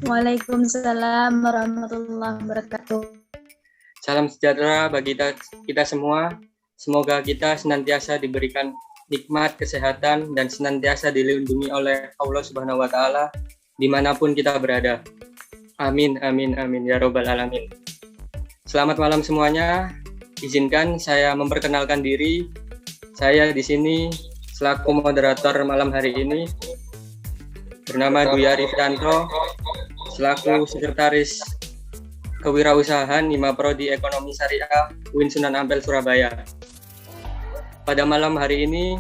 Waalaikumsalam warahmatullahi wabarakatuh. Salam sejahtera bagi kita semua. Semoga kita senantiasa diberikan nikmat, kesehatan, dan senantiasa dilindungi oleh Allah Subhanahu wa Ta'ala dimanapun kita berada. Amin, amin, amin, ya Robbal Alamin. Selamat malam semuanya. Izinkan saya memperkenalkan diri. Saya di sini selaku moderator malam hari ini bernama Dwi Arifianto, selaku sekretaris kewirausahaan Hima Prodi Ekonomi Syariah UIN Sunan Ampel Surabaya. Pada malam hari ini,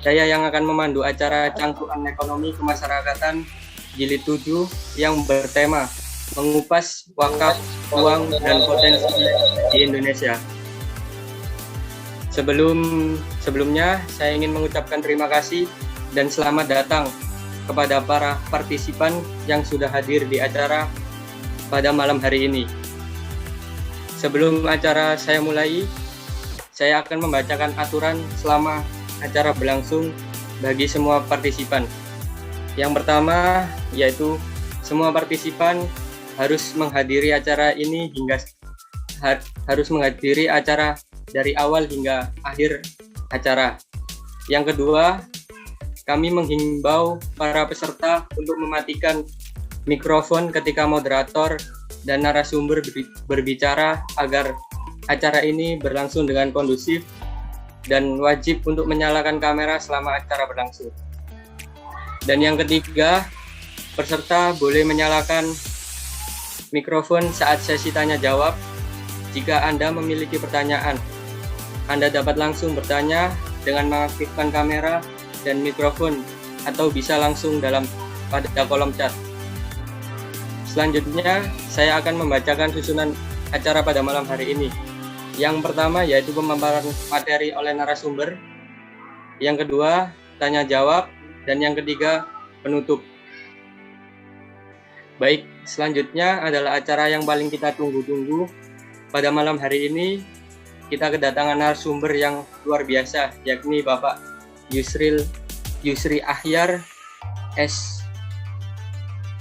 saya yang akan memandu acara Cangkruan Ekonomi Kemasyarakatan Jilid 7 yang bertema mengupas wakaf, uang, dan potensi di Indonesia. Sebelumnya, saya ingin mengucapkan terima kasih dan selamat datang kepada para partisipan yang sudah hadir di acara pada malam hari ini. Sebelum acara saya mulai, saya akan membacakan aturan selama acara berlangsung bagi semua partisipan. Yang pertama, yaitu semua partisipan harus menghadiri acara ini harus menghadiri acara dari awal hingga akhir acara. Yang kedua, kami menghimbau para peserta untuk mematikan mikrofon ketika moderator dan narasumber berbicara agar acara ini berlangsung dengan kondusif, dan wajib untuk menyalakan kamera selama acara berlangsung. Dan yang ketiga, peserta boleh menyalakan mikrofon saat sesi tanya jawab. Jika Anda memiliki pertanyaan, Anda dapat langsung bertanya dengan mengaktifkan kamera dan mikrofon, atau bisa langsung pada kolom chat. Selanjutnya, saya akan membacakan susunan acara pada malam hari ini. Yang pertama yaitu pemaparan materi oleh narasumber. Yang kedua, tanya jawab. Dan yang ketiga, penutup. Baik, selanjutnya adalah acara yang paling kita tunggu-tunggu. Pada malam hari ini, kita kedatangan narasumber yang luar biasa, yakni Bapak Yusri Ahyar,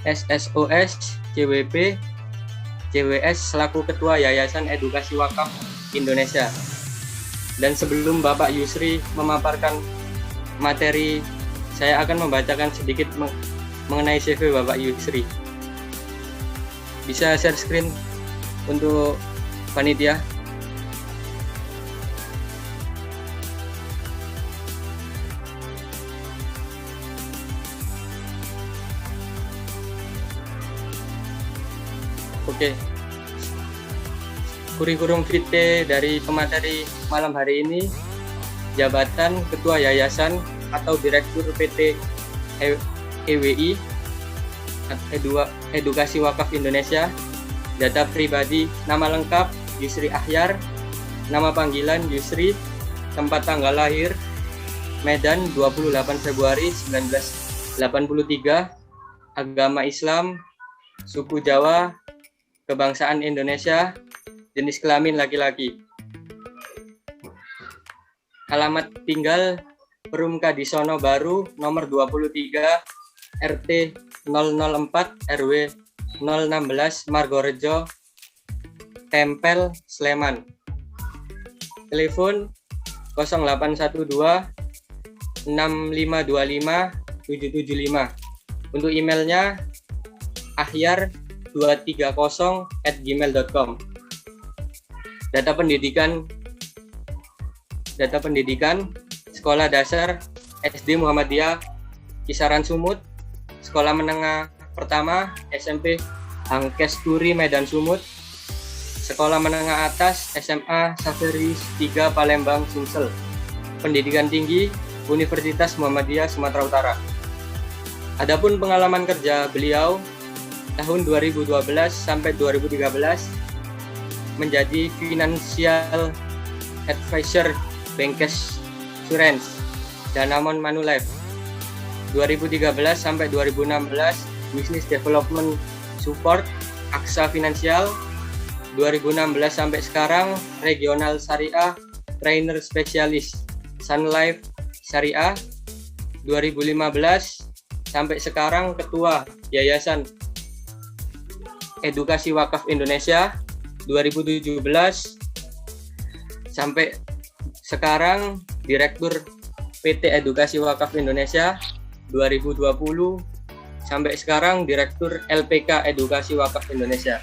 SSOS, CWP, CWS selaku Ketua Yayasan Edukasi Wakaf Indonesia. Dan sebelum Bapak Yusri memaparkan materi, saya akan membacakan sedikit mengenai CV Bapak Yusri. Bisa share screen untuk panitia. Oke. Kurikulum vitae dari pemateri malam hari ini: jabatan Ketua Yayasan atau Direktur PT EWI Edukasi Wakaf Indonesia. Data pribadi: nama lengkap Yusri Ahyar, nama panggilan Yusri, tempat tanggal lahir Medan 28 Februari 1983, agama Islam, suku Jawa, kebangsaan Indonesia, jenis kelamin laki-laki. Alamat tinggal Perum Kadisono Baru, nomor 23, RT 004, RW 016, Margorejo, Tempel, Sleman. Telepon 0812 6525 775. Untuk emailnya ahyar230@gmail.com. Data pendidikan Sekolah Dasar SD Muhammadiyah Kisaran Sumut, Sekolah Menengah Pertama SMP Hangkesturi Medan Sumut, Sekolah Menengah Atas SMA Saveris 3 Palembang Sumsel. Pendidikan tinggi Universitas Muhammadiyah Sumatera Utara. Adapun pengalaman kerja beliau tahun 2012 sampai 2013 menjadi Financial Advisor Bankes Insurance Danamon Manulife. 2013 sampai 2016 Business Development Support Aksa Finansial. 2016 sampai sekarang Regional Syariah Trainer Spesialis Sun Life Syariah. 2015 sampai sekarang Ketua Yayasan Edukasi Wakaf Indonesia 2017 sampai sekarang Direktur PT Edukasi Wakaf Indonesia 2020 sampai sekarang Direktur LPK Edukasi Wakaf Indonesia.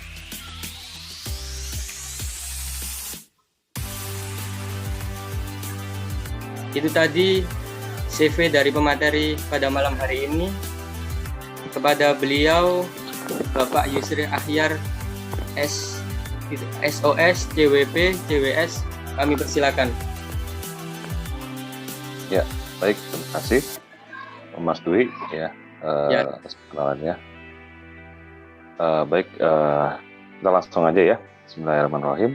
Itu tadi CV dari pemateri pada malam hari ini. Kepada beliau Bapak Yusri Ahyar SOS CWP CWS, kami persilakan. Ya, baik, terima kasih Mas Dwi atas perkenalannya. Baik, kita langsung aja ya. Bismillahirrahmanirrahim.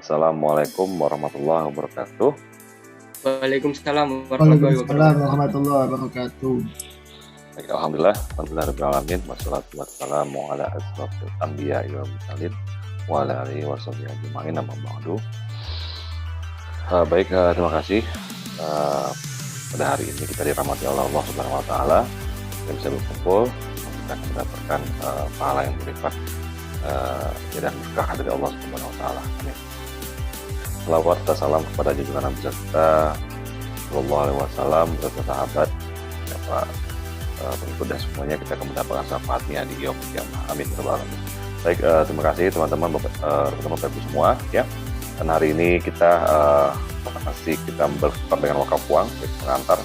Assalamualaikum warahmatullahi wabarakatuh. Waalaikumsalam warahmatullahi wabarakatuh. Baik, alhamdulillahirabbil wassalatu wassalamu ala asyrofil anbiya'i wal mursalin wa ala alihi washabihi ajma'in, amma ba'du. Baik, terima kasih. Pada hari ini kita dirahmati Allah Subhanahu wa taala, kita bisa berkumpul, kita akan mendapatkan pahala yang berlipat dan berkah dari Allah Subhanahu wa taala. Amin. Selawat dan salam kepada junjungan Nabi kita sallallahu alaihi wasallam, beserta sahabat, pengikut dan semuanya, kita akan mendapatkan syafaatnya di yaumul qiyamah. Amin. Baik, terima kasih teman-teman, Bapak Ibu semua ya. Dan hari ini kita berhubungan dengan wakaf uang pengantar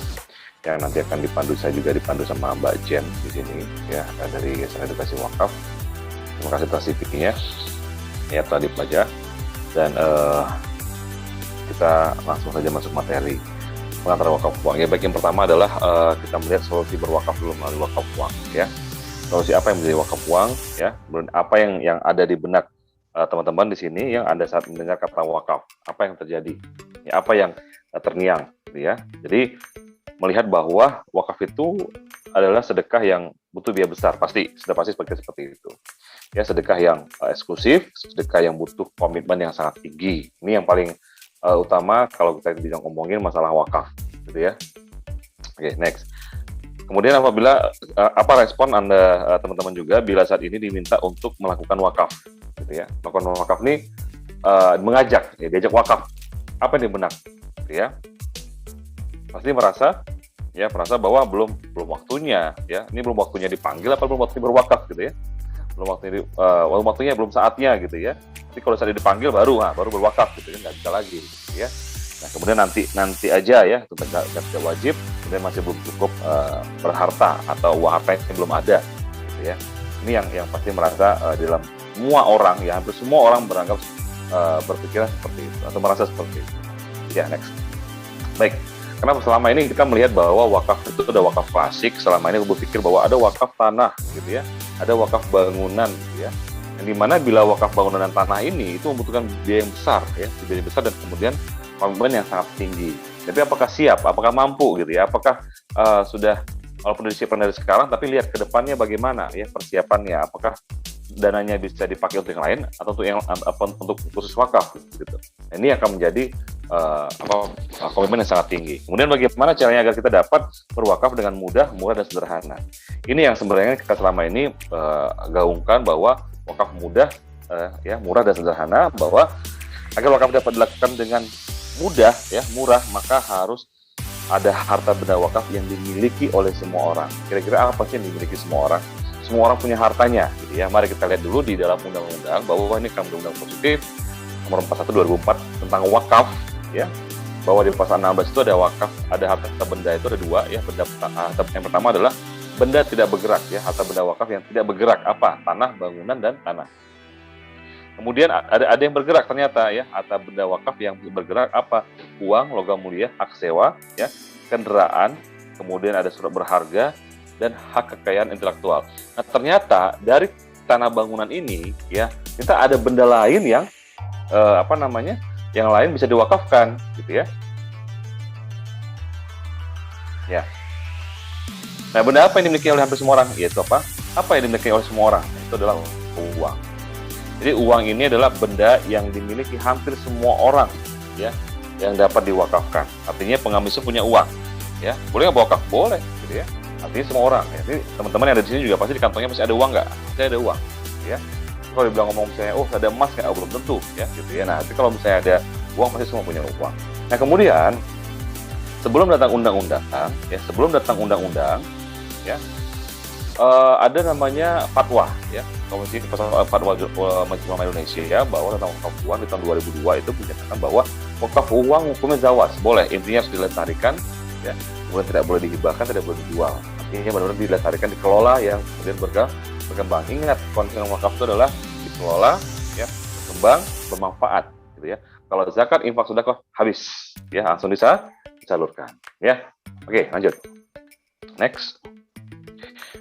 yang nanti akan dipandu, saya juga dipandu sama Mbak Jen di sini ya, dari Yayasan Edukasi Wakaf. Terima kasih atas CV-nya ya, telah dipelajari, dan kita langsung saja masuk materi pengantar wakaf uang ya. Baik, yang pertama adalah kita melihat solusi berwakaf dulu melalui wakaf uang ya. Solusi apa yang menjadi wakaf uang ya, apa yang ada di benak teman-teman di sini yang Anda saat mendengar kata wakaf, apa yang terjadi ya, apa yang terngiang gitu ya. Jadi melihat bahwa wakaf itu adalah sedekah yang butuh biaya besar, sudah pasti seperti itu ya. Sedekah yang eksklusif, sedekah yang butuh komitmen yang sangat tinggi. Ini yang paling utama kalau kita bisa ngomongin masalah wakaf gitu ya. Oke, next. Kemudian apa respon Anda teman-teman juga bila saat ini diminta untuk melakukan wakaf gitu ya. Melakukan wakaf ini mengajak ya, diajak wakaf, apa yang di benak gitu ya. Pasti merasa bahwa belum waktunya ya. Ini belum waktunya dipanggil, apa belum waktunya berwakaf gitu ya. Belum waktunya, belum saatnya gitu ya. Tapi kalau saat dipanggil baru berwakaf gitu ya, nggak bisa lagi gitu ya. Nah, kemudian nanti aja ya, itu tidak wajib. Kemudian masih belum cukup berharta atau harta yang belum ada gitu ya. Ini yang pasti merasa dalam semua orang ya, hampir semua orang beranggap berpikiran seperti itu atau merasa seperti itu. Ya, next. Baik. Karena selama ini kita melihat bahwa wakaf itu ada wakaf klasik. Selama ini aku berpikir bahwa ada wakaf tanah gitu ya, ada wakaf bangunan gitu ya. Yang dimana bila wakaf bangunan dan tanah ini itu membutuhkan biaya yang besar ya, biaya besar dan kemudian komitmen yang sangat tinggi. Tapi apakah siap? Apakah mampu gitu ya? Apakah sudah, walaupun disiapkan dari sekarang, tapi lihat ke depannya bagaimana ya persiapannya? Apakah dananya bisa dipakai untuk yang lain atau untuk khusus wakaf gitu? Nah, ini akan menjadi komitmen yang sangat tinggi. Kemudian bagaimana caranya agar kita dapat berwakaf dengan mudah, murah dan sederhana? Ini yang sebenarnya kita selama ini gaungkan, bahwa wakaf mudah, murah dan sederhana, bahwa agar wakaf dapat dilakukan dengan mudah ya, murah, maka harus ada harta benda wakaf yang dimiliki oleh semua orang. Kira-kira apa sih yang dimiliki semua orang? Semua orang punya hartanya gitu ya. Mari kita lihat dulu di dalam undang-undang, bahwa ini kan undang-undang positif nomor 41/2004 tentang wakaf ya, bahwa di pasal 16 itu ada wakaf, ada harta benda itu ada dua ya. Yang pertama adalah benda tidak bergerak ya, harta benda wakaf yang tidak bergerak, apa? Tanah, bangunan, dan tanah. Kemudian ada yang bergerak ternyata ya, harta benda wakaf yang bergerak apa? Uang, logam mulia, hak sewa ya, kendaraan, kemudian ada surat berharga dan hak kekayaan intelektual. Nah, ternyata dari tanah bangunan ini ya, kita ada benda lain yang yang lain bisa diwakafkan gitu ya. Ya. Nah, benda apa yang dimiliki oleh hampir semua orang? Yaitu apa? Apa yang dimiliki oleh semua orang? Itu adalah uang. Jadi uang ini adalah benda yang dimiliki hampir semua orang ya, yang dapat diwakafkan. Artinya pengamis itu punya uang ya. Boleh nggak wakaf? Boleh gitu ya. Artinya semua orang ya. Jadi teman-teman yang ada di sini juga pasti di kantongnya masih ada uang nggak? Masih ada uang ya. kalau dibilang ngomong misalnya, oh ada emas nggak? Belum tentu, ya gitu ya. Nah, tapi kalau misalnya ada uang, pasti semua punya uang. Nah, kemudian sebelum datang undang-undang, ya ada namanya fatwa, ya Komisi Fatwa Majelis Ulama Indonesia ya, bahwa tentang wakaf uang di tahun 2002 itu menyatakan bahwa wakaf uang hukumnya zawas, boleh, intinya harus dilestarikan, ya, kemudian tidak boleh dihibahkan, tidak boleh dijual. Artinya benar-benar dilestarikan, dikelola, yang kemudian berkembang. Ingat, konsep wakaf itu adalah dikelola, ya, berkembang, bermanfaat, gitu ya. Kalau zakat, infak, sedekah habis, ya, langsung disalurkan, ya. Oke, lanjut. Next.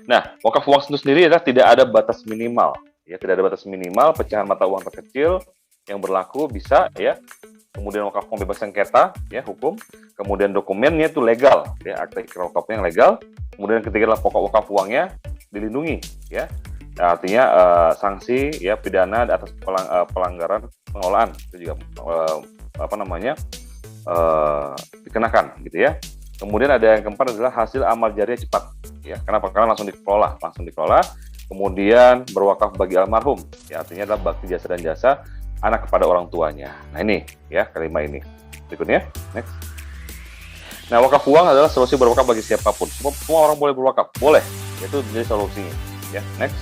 Nah, wakaf uang itu sendiri adalah tidak ada batas minimal, ya, tidak ada batas minimal pecahan mata uang terkecil yang berlaku bisa, ya. Kemudian wakaf uang bebas sengketa, ya, hukum. Kemudian dokumennya itu legal, ya, akte ikrar wakafnya yang legal. Kemudian ketiga adalah pokok wakaf uangnya dilindungi, ya. Nah, artinya sanksi, ya, pidana atas pelanggaran pengelolaan itu juga dikenakan, gitu ya. Kemudian ada yang keempat adalah hasil amal jariah cepat, ya. Kenapa? Karena langsung dikelola. Kemudian berwakaf bagi almarhum, ya, artinya adalah bakti jasa dan jasa anak kepada orang tuanya. Nah, ini, ya, kelima ini. Berikutnya, next. Nah, wakaf uang adalah solusi berwakaf bagi siapapun. Semua orang boleh berwakaf, boleh. Itu menjadi solusinya, ya. Next.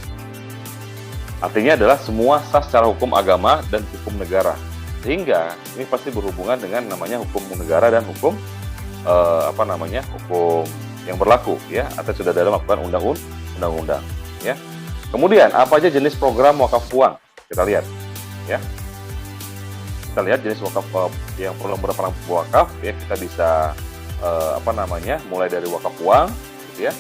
Artinya adalah semua sah secara hukum agama dan hukum negara. Sehingga ini pasti berhubungan dengan namanya hukum negara dan hukum hukum yang berlaku, ya, atau sudah dalam melakukan undang-undang, ya. Kemudian apa aja jenis program wakaf uang? Kita lihat, ya. Kita lihat jenis wakaf yang program wakaf, ya. Kita bisa mulai dari wakaf uang, gitu ya.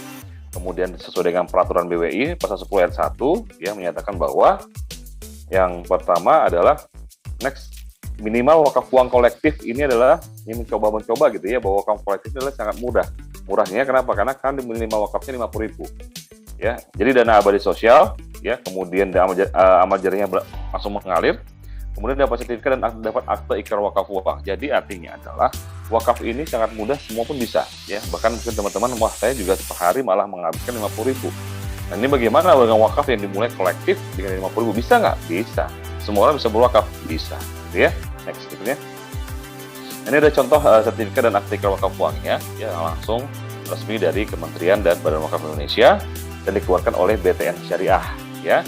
Kemudian sesuai dengan peraturan BWI pasal 10 ayat 1, ya, menyatakan bahwa yang pertama adalah next, minimal wakaf uang kolektif ini adalah ini mencoba gitu ya, bahwa wakaf kolektif adalah sangat mudah. Murahnya kenapa? Karena kan minimal wakafnya 50.000. Ya. Jadi dana abadi sosial, ya, kemudian amal jariahnya langsung mengalir, kemudian dapat sertifikat dan dapat akte ikrar wakaf uang. Jadi artinya adalah wakaf ini sangat mudah, semua pun bisa, ya. Bahkan mungkin teman-teman, wah, saya juga per hari malah menghabiskan 50.000. Nah, ini bagaimana dengan wakaf yang dimulai kolektif dengan 50.000? Bisa nggak? Bisa. Semua orang bisa berwakaf? Bisa. Gitu ya. Next, berikutnya. Ini ada contoh sertifikat dan akte ikrar wakaf uangnya, ya, langsung resmi dari Kementerian dan Badan Wakaf Indonesia dan dikeluarkan oleh BTN Syariah, ya.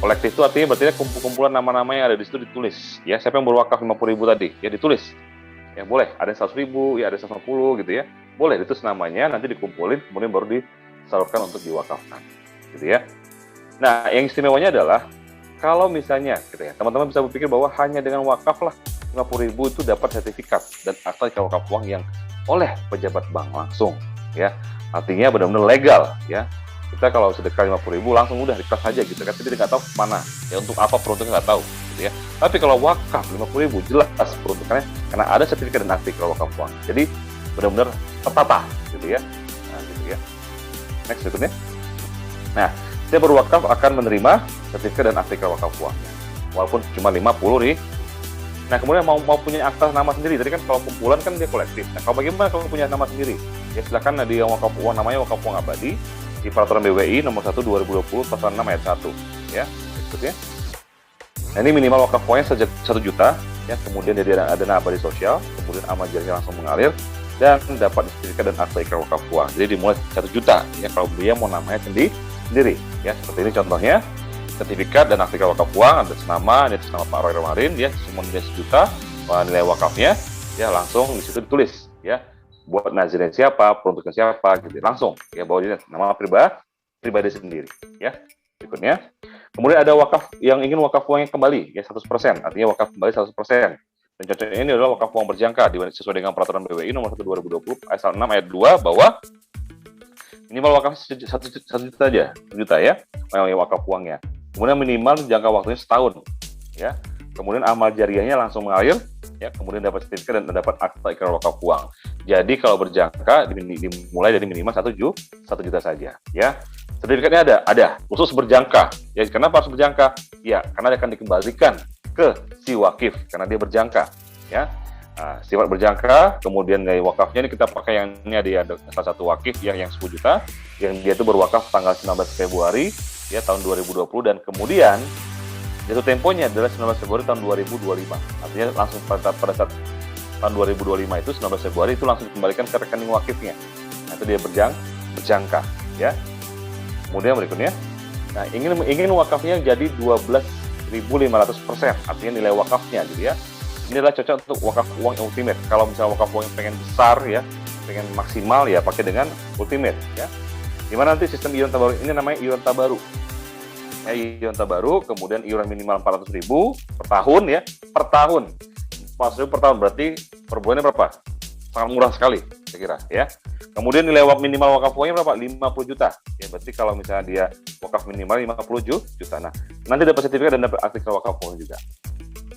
Kolektif itu artinya berarti kumpulan nama-nama yang ada di situ ditulis, ya. Siapa yang berwakaf 50.000 tadi, ya, ditulis. Ya, boleh, ada 100.000, ya, ada 150, gitu ya. Boleh ditulis namanya, nanti dikumpulin, kemudian baru disalurkan untuk diwakafkan, gitu ya. Nah, yang istimewanya adalah kalau misalnya, gitu ya, teman-teman bisa berpikir bahwa hanya dengan wakaf lah 50.000 itu dapat sertifikat dan akta ikrar wakaf uang yang oleh pejabat bank langsung, ya. Artinya benar-benar legal, ya. Kita kalau sedekah 50.000 langsung udah dikas aja gitu kan, tapi nggak tahu mana, ya, untuk apa peruntukannya nggak tahu, gitu ya. Tapi kalau wakaf 50.000 jelas peruntukannya karena ada sertifikat dan akta ikrar wakaf uang. Jadi benar-benar tertata, gitu ya. Nah, gitu ya. Next, berikutnya. Nah, setiap berwakaf akan menerima sertifikat dan akta ikrar wakaf uangnya, walaupun cuma 50 nih. Nah, kemudian mau punya akta nama sendiri. Tadi kan kalau kumpulan kan dia kolektif. Nah, kalau bagaimana kalau punya nama sendiri? Ya, silakan di wakaf uang, namanya wakaf uang abadi di peraturan BWI nomor 1 2020 pasal 6 ayat 1, ya. Berikutnya. Nah, ini minimal wakaf uangnya 1 juta, ya. Kemudian dia ada dana abadi sosial, kemudian amal jariahnya langsung mengalir dan dapat sertifikat dan akta ikrar wakaf uang. Jadi dimulai 1 juta, ya, kalau dia mau namanya sendiri, ya. Seperti ini contohnya. Sertifikat dan akta ikrar wakaf uang ada nama Pak Roy kemarin, ya, semua nilai 1 juta, nilai wakafnya, ya, langsung di situ ditulis, ya, buat nazirin siapa, peruntukan siapa, gitu, langsung, ya, bawa dia nama pribadi sendiri, ya. Berikutnya, kemudian ada wakaf yang ingin wakaf uangnya kembali, ya, 100%, artinya wakaf kembali 100%. Dan contohnya ini adalah wakaf uang berjangka sesuai dengan peraturan BWI nomor 1 2020 pasal 6 ayat 2 bahwa minimal wakaf 1 juta aja, 1 juta, ya, yang wakaf uangnya. Kemudian minimal jangka waktunya setahun, ya. Kemudian amal jariahnya langsung mengalir, ya. Kemudian dapat sertifikat dan dapat akta ikrar wakaf uang. Jadi kalau berjangka dimulai dari minimal 1 juta saja, ya. Sertifikatnya ada khusus berjangka. Ya, kenapa harus berjangka? Ya, karena akan dikembalikan ke si wakif karena dia berjangka, ya. Nah, sifat berjangka, kemudian gaya wakafnya ini kita pakai yang ini ada salah satu wakif yang 10 juta, yang dia itu berwakaf tanggal 19 Februari, ya, tahun 2020, dan kemudian jatuh temponya adalah 19 Februari tahun 2025. Artinya langsung pada saat tahun 2025 itu 19 Februari itu langsung dikembalikan ke rekening wakifnya. Nah, itu dia berjangka, ya. Kemudian berikutnya, nah ingin wakafnya jadi 12.500%, artinya nilai wakafnya gitu ya. Ini adalah cocok untuk wakaf uang yang ultimate. Kalau misalnya wakaf uang yang pengen besar ya, pengen maksimal ya pakai dengan ultimate ya. Gimana nanti sistem iuran tabaru ini namanya iuran tabaru. Ya, iuran tabaru, kemudian iuran minimal 400.000 per tahun ya, per tahun. 400.000 per tahun berarti per bulannya berapa? Sangat murah sekali, saya kira ya. Kemudian nilai minimal wakaf uangnya berapa? 50 juta. Ya, berarti kalau misalnya dia wakaf minimal 50 juta. Nah, nanti dapat sertifikat dan dapat akta wakaf uang juga.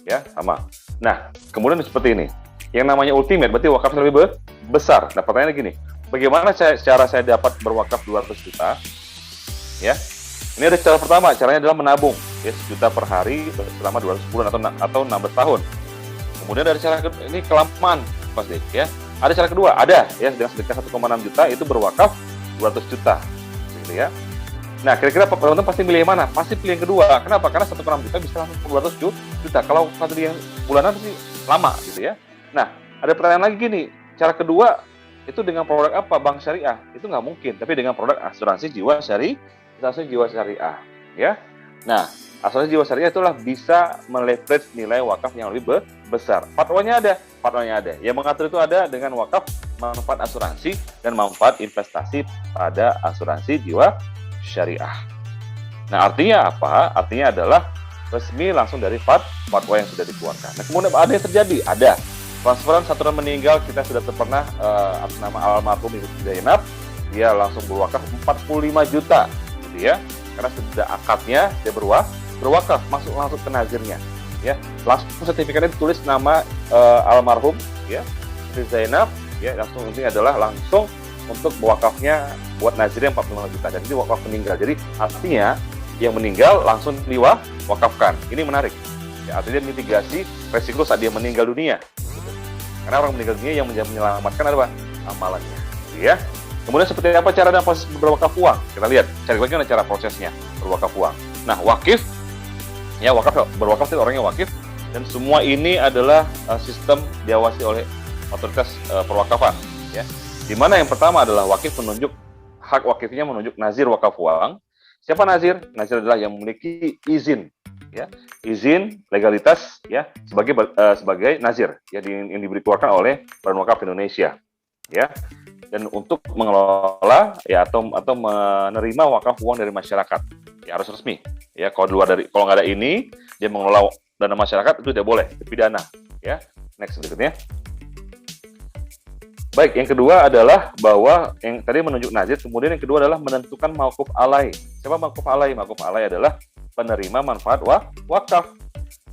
Ya, sama. Nah, kemudian seperti ini. Yang namanya ultimate berarti wakafnya lebih besar. Nah, pertanyaannya gini, bagaimana cara saya dapat berwakaf 200 juta? Ya. Ini ada cara pertama, caranya adalah menabung ya 1 juta per hari selama 200 bulan atau 16 tahun. Kemudian ada cara ini kelamaan pasti ya. Ada cara kedua, ada ya dengan sedekah 1,6 juta itu berwakaf 200 juta. Gitu ya. Nah, kira-kira penonton pasti milih yang mana? Pasti pilih yang kedua. Kenapa? Karena 1,6 juta bisa langsung 200 juta. Kalau satu yang bulanan pasti lama gitu ya. Nah, ada pertanyaan lagi gini, cara kedua itu dengan produk apa? Bank syariah? Itu nggak mungkin, tapi dengan produk asuransi jiwa syariah, ya. Nah, asuransi jiwa syariah itulah bisa meleverage nilai wakaf yang lebih besar. Fatwanya ada. Yang mengatur itu ada dengan wakaf, manfaat asuransi dan manfaat investasi pada asuransi jiwa syariah. Nah, artinya apa? Artinya adalah resmi langsung dari fatwa yang sudah dikeluarkan. Nah, kemudian ada yang terjadi? Ada. Transferan satu orang meninggal, kita sudah pernah atas nama almarhum Ibu Zainab, dia langsung berwakaf 45 juta, gitu ya. Karena sudah akadnya dia berwakaf, masuk langsung ke nazirnya, ya. Langsung sertifikatnya ditulis nama almarhum, ya, Ibu Zainab, ya. Langsung ini adalah langsung untuk wakafnya buat nazirnya 45 juta, dan ini wakaf meninggal. Jadi artinya yang meninggal langsung diwakafkan. Ini menarik. Ya, artinya mitigasi resiko saat dia meninggal dunia. Karena orang meninggal dunia yang menyelamatkan apa? Amalannya. Ya. Kemudian seperti apa cara dan proses berwakaf uang? Kita lihat, cari bagaimana cara prosesnya berwakaf uang. Nah, wakif, ya berwakaf itu orangnya wakif, dan semua ini adalah sistem diawasi oleh otoritas perwakafan. Ya. Di mana yang pertama adalah wakif menunjuk, hak wakifnya menunjuk nazir wakaf uang. Siapa nazir? Nazir adalah yang memiliki izin. Ya, izin legalitas ya sebagai nazir ya yang dikeluarkan oleh Badan Wakaf Indonesia ya, dan untuk mengelola ya atau menerima wakaf uang dari masyarakat ya harus resmi ya. Kalau nggak ada ini, dia mengelola dana masyarakat itu tidak boleh, dipidana ya. Next berikutnya. Baik, yang kedua adalah bahwa yang tadi menunjuk nazir, kemudian yang kedua adalah menentukan mauquf alai. Siapa mauquf alai? Mauquf alai adalah penerima manfaat wakaf.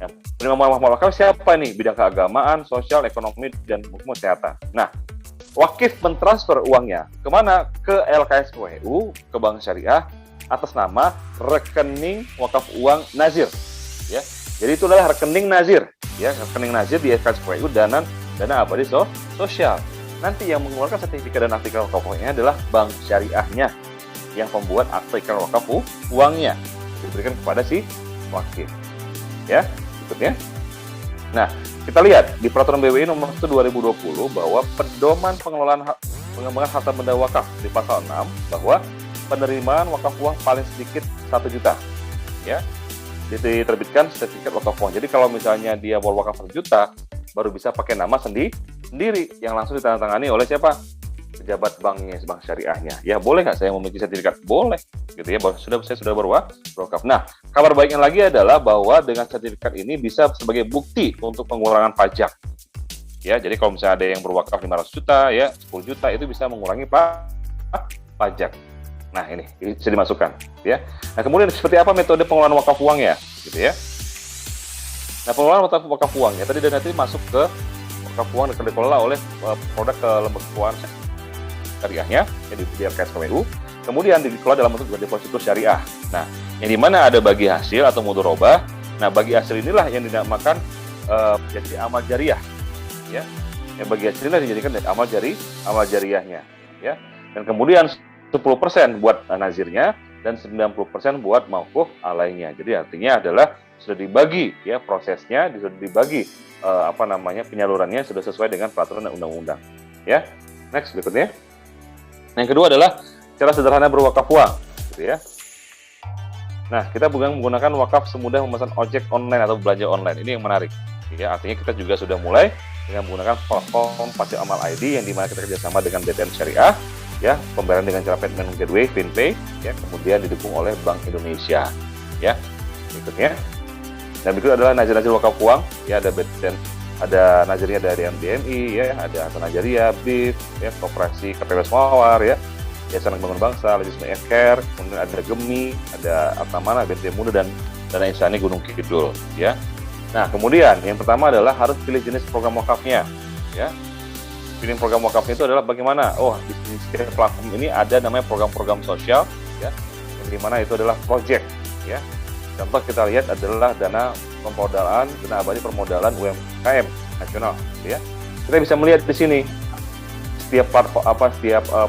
Ya, penerima manfaat wakaf siapa nih? Bidang keagamaan, sosial, ekonomi, dan hukum kesehatan. Nah, wakif mentransfer uangnya kemana? Ke LKSPWU, ke Bank Syariah, atas nama rekening wakaf uang nazir. Ya, jadi itu adalah rekening nazir. Ya, rekening nazir di LKSPWU dana abadi sosial. Nanti yang mengeluarkan sertifikat dan akta ikrar wakaf uangnya adalah Bank Syariahnya yang membuat akta ikrar wakaf uangnya diberikan kepada si wakif. Ya, berikutnya. Nah, kita lihat di Peraturan BWI Nomor 1 2020 bahwa pedoman pengembangan harta benda wakaf di pasal 6 bahwa penerimaan wakaf uang paling sedikit 1 juta. Ya. Diterbitkan sertifikat wakaf uang. Jadi kalau misalnya dia berwakaf 1 juta, baru bisa pakai nama sendiri yang langsung ditandatangani oleh siapa? Pejabat banknya, bank syariahnya. Ya, boleh nggak saya memiliki sertifikat? Boleh, gitu ya. Saya sudah berwakaf. Nah, kabar baiknya lagi adalah bahwa dengan sertifikat ini bisa sebagai bukti untuk pengurangan pajak. Ya, jadi kalau misalnya ada yang berwakaf 500 juta, ya 10 juta itu bisa mengurangi pajak. Nah, ini bisa dimasukkan, ya. Nah, kemudian seperti apa metode pengelolaan wakaf uang ya, gitu ya. Nah, pengelolaan wakaf uang ya tadi dan nanti masuk ke wakaf uang yang dikelola oleh produk ke lembaga keuangan syariahnya yang di LKSPWU, kemudian dikelola dalam bentuk deposito syariah. Nah, yang di mana ada bagi hasil atau mudharabah. Nah, bagi hasil inilah yang dinamakan jadi amal jariah, ya. Yang bagi hasil inilah dijadikan amal jariahnya, ya. Dan kemudian 10% buat nazirnya dan 90% buat mauquf alainya. Jadi artinya adalah sudah dibagi ya prosesnya, sudah dibagi penyalurannya sudah sesuai dengan peraturan dan undang-undang. Ya, next berikutnya. Yang kedua adalah cara sederhana berwakaf uang, gitu ya. Nah, kita menggunakan wakaf semudah memesan ojek online atau belanja online. Ini yang menarik. Ya, artinya kita juga sudah mulai dengan menggunakan platform Pasti Amal ID yang dimana kita kerjasama dengan BTN Syariah, ya, pembayaran dengan cara payment gateway, PinPay, ya, kemudian didukung oleh Bank Indonesia. Ya, berikutnya. Dan berikut adalah nazir-nazir wakaf uang, ya, ada BTN, ada nazirnya dari MDMI, ya, ada Hasan Najaria, BIF, ya, Koperasi KPW Mawar, ya, Yayasan Bangun Bangsa, Legis Care, kemudian ada Gemi, ada Artamana, BNT Muda, dan Dana Insani Gunung Kidul, ya. Nah, kemudian yang pertama adalah harus pilih jenis program wakafnya, ya. Pilih program wakafnya itu adalah bagaimana? Oh, di setiap platform ini ada namanya program-program sosial, ya, yang dimana itu adalah project, ya. Contoh kita lihat adalah dana pemodal dana abadi permodalan UMKM nasional, ya. Kita bisa melihat di sini setiap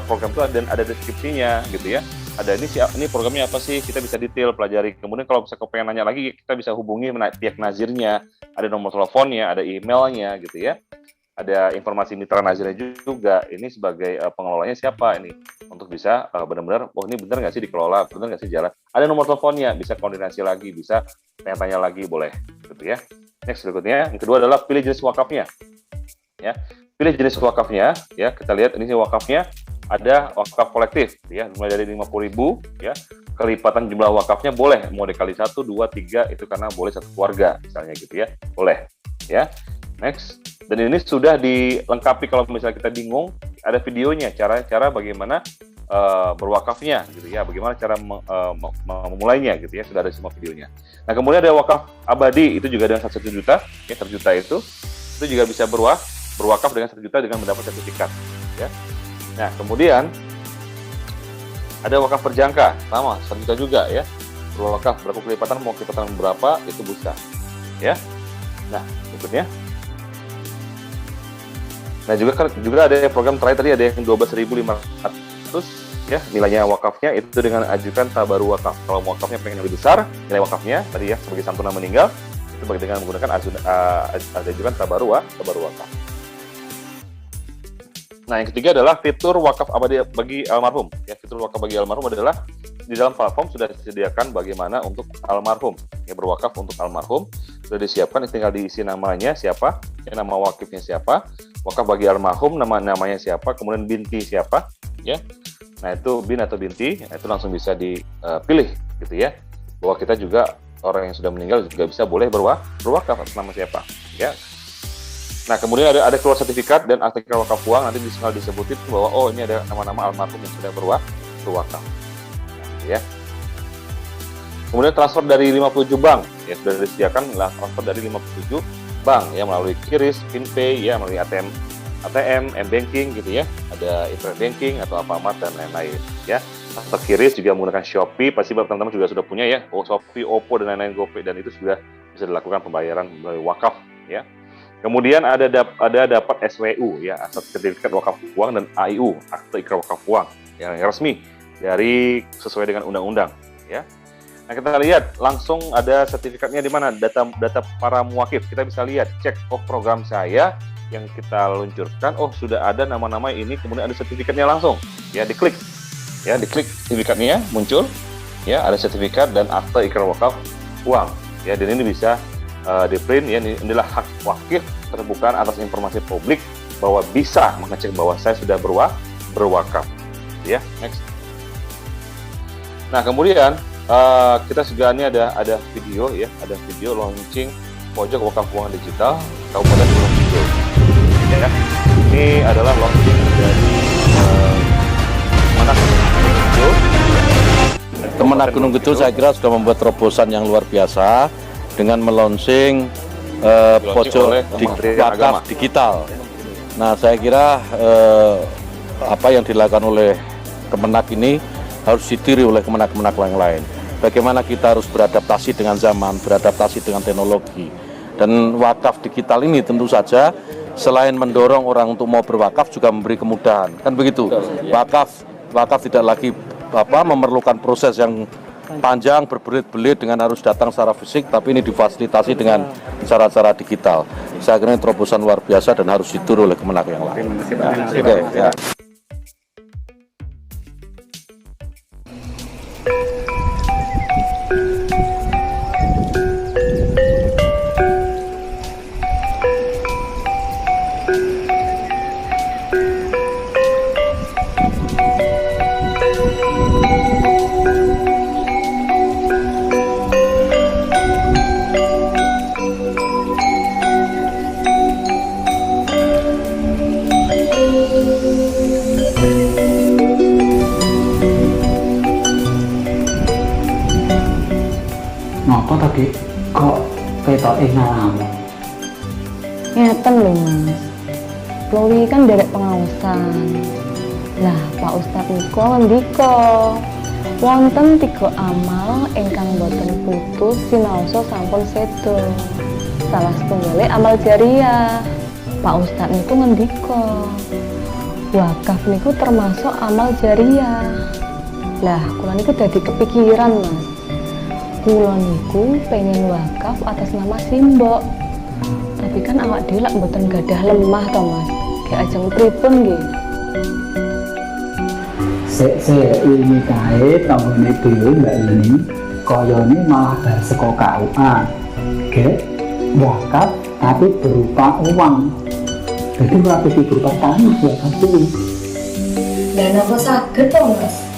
program itu ada deskripsinya, gitu ya. Ada ini programnya apa sih? Kita bisa detail pelajari. Kemudian kalau bisa pengen nanya lagi, kita bisa hubungi pihak nazirnya. Ada nomor teleponnya, ada emailnya, gitu ya. Ada informasi mitra nazirnya juga. Ini sebagai pengelolanya siapa ini? Untuk bisa benar-benar, oh ini benar nggak sih dikelola, benar nggak sih jalan. Ada nomor teleponnya, bisa koordinasi lagi, bisa tanya-tanya lagi, boleh, gitu ya. Next berikutnya, yang kedua adalah pilih jenis wakafnya, ya. Pilih jenis wakafnya, ya. Kita lihat ini wakafnya ada wakaf kolektif, ya, mulai dari 50.000, ya. Kelipatan jumlah wakafnya boleh, mau dikali 1, 2, 3 itu karena boleh satu keluarga, misalnya gitu ya, boleh, ya. Next. Dan ini sudah dilengkapi kalau misalnya kita bingung, ada videonya, cara bagaimana berwakafnya, gitu ya, bagaimana cara memulainya, gitu ya, sudah ada semua videonya. Nah, kemudian ada wakaf abadi, itu juga dengan 1 juta, ya, 1 juta itu juga bisa berwakaf dengan 1 juta dengan mendapat sertifikat, ya. Nah, kemudian ada wakaf berjangka, sama 1 juta juga, ya, berwakaf berapa kelipatan, mau kelipatan berapa itu bisa, ya. Nah, berikutnya. Nah, juga ada program terakhir tadi, ada yang 12.500, ya, nilainya wakafnya itu dengan ajukan tabaru wakaf. Kalau wakafnya pengen lebih besar, nilai wakafnya tadi ya sebagai santunan meninggal, itu dengan menggunakan ajukan tabaru wakaf. Nah, yang ketiga adalah fitur wakaf abadi bagi almarhum. Ya, fitur wakaf bagi almarhum adalah di dalam platform sudah disediakan bagaimana untuk almarhum, ya, berwakaf untuk almarhum sudah disiapkan, tinggal diisi namanya siapa, ya, nama wakifnya siapa, wakaf bagi almarhum namanya siapa, kemudian binti siapa, ya. Nah, itu bin atau binti, nah, itu langsung bisa dipilih, gitu ya. Bahwa kita juga orang yang sudah meninggal juga bisa boleh berwakaf atas nama siapa, ya. Nah, kemudian ada keluar sertifikat dan akte wakaf uang, nanti tinggal disebutin bahwa oh ini ada nama-nama almarhum yang sudah berwakaf, ya. Kemudian transfer dari 57 bank, ya, sudah disediakan lah transfer dari 57 bank, ya, melalui QRIS, PinPay, ya, melalui ATM, M-Banking, gitu ya, ada internet banking atau Alfamart dan lain-lain, ya. Transfer QRIS juga menggunakan Shopee, pasti teman-teman juga sudah punya, ya, Shopee, Oppo dan lain-lain, GoPay, dan itu sudah bisa dilakukan pembayaran melalui wakaf, ya. Kemudian ada dapat SWU, ya, sertifikat wakaf uang, dan AIU, akte ikrar wakaf uang, yang resmi dari sesuai dengan undang-undang, ya. Nah, kita lihat langsung ada sertifikatnya di mana, data para muwakif. Kita bisa lihat, cek, oh program saya yang kita luncurkan, oh sudah ada nama-nama ini, kemudian ada sertifikatnya langsung, ya, diklik sertifikatnya muncul, ya, ada sertifikat dan akte ikrar wakaf uang, ya, dan ini bisa di print, ya, inilah hak wakif terbuka atas informasi publik bahwa bisa mengecek bahwa saya sudah berwakaf, ya. Next. Nah, kemudian kita juga ini ada video, ya, ada video launching pojok wakaf uang digital Kabupaten Gunung Kidul, ya. Ini adalah launching dari Kemenak Gunung Kidul. Saya kira sudah membuat terobosan yang luar biasa dengan melonsing pojok wakaf digital. Nah, saya kira apa yang dilakukan oleh Kemenak ini harus ditiru oleh kemenak-kemenak yang lain. Bagaimana kita harus beradaptasi dengan zaman, beradaptasi dengan teknologi. Dan wakaf digital ini tentu saja selain mendorong orang untuk mau berwakaf juga memberi kemudahan. Kan begitu. Wakaf tidak lagi memerlukan proses yang panjang berbelit-belit dengan harus datang secara fisik, tapi ini difasilitasi dengan cara-cara digital. Saya kira ini terobosan luar biasa dan harus ditiru oleh Kemenak yang lain. Oke, ya. Napa tadi kok ketoke ngalamun? Ngeten lho Mas. Kuwi kan derek pengaosan. Lah Pak Ustadz niku ngendika wonten 3 amal ingkang boten putus sinaosa sampun sedo. Salah setunggalé amal jariah. Pak Ustadz niku ngendika wakaf niku termasuk amal jariah. Lah kula niku dadi kepikiran Mas. Kula niku pengen wakaf atas nama simbok. Tapi kan awak dhewe lak mboten gadah lemah to Mas. Kayak ajeng pripun nggih? Sik ini kae tanggone dhewe Mbak ini kayane malah bar saka KUA. Nggih, wakaf tapi berupa uang. Jadi ora berupa tanah wakaf kuwi. Lah napa saged to Mas?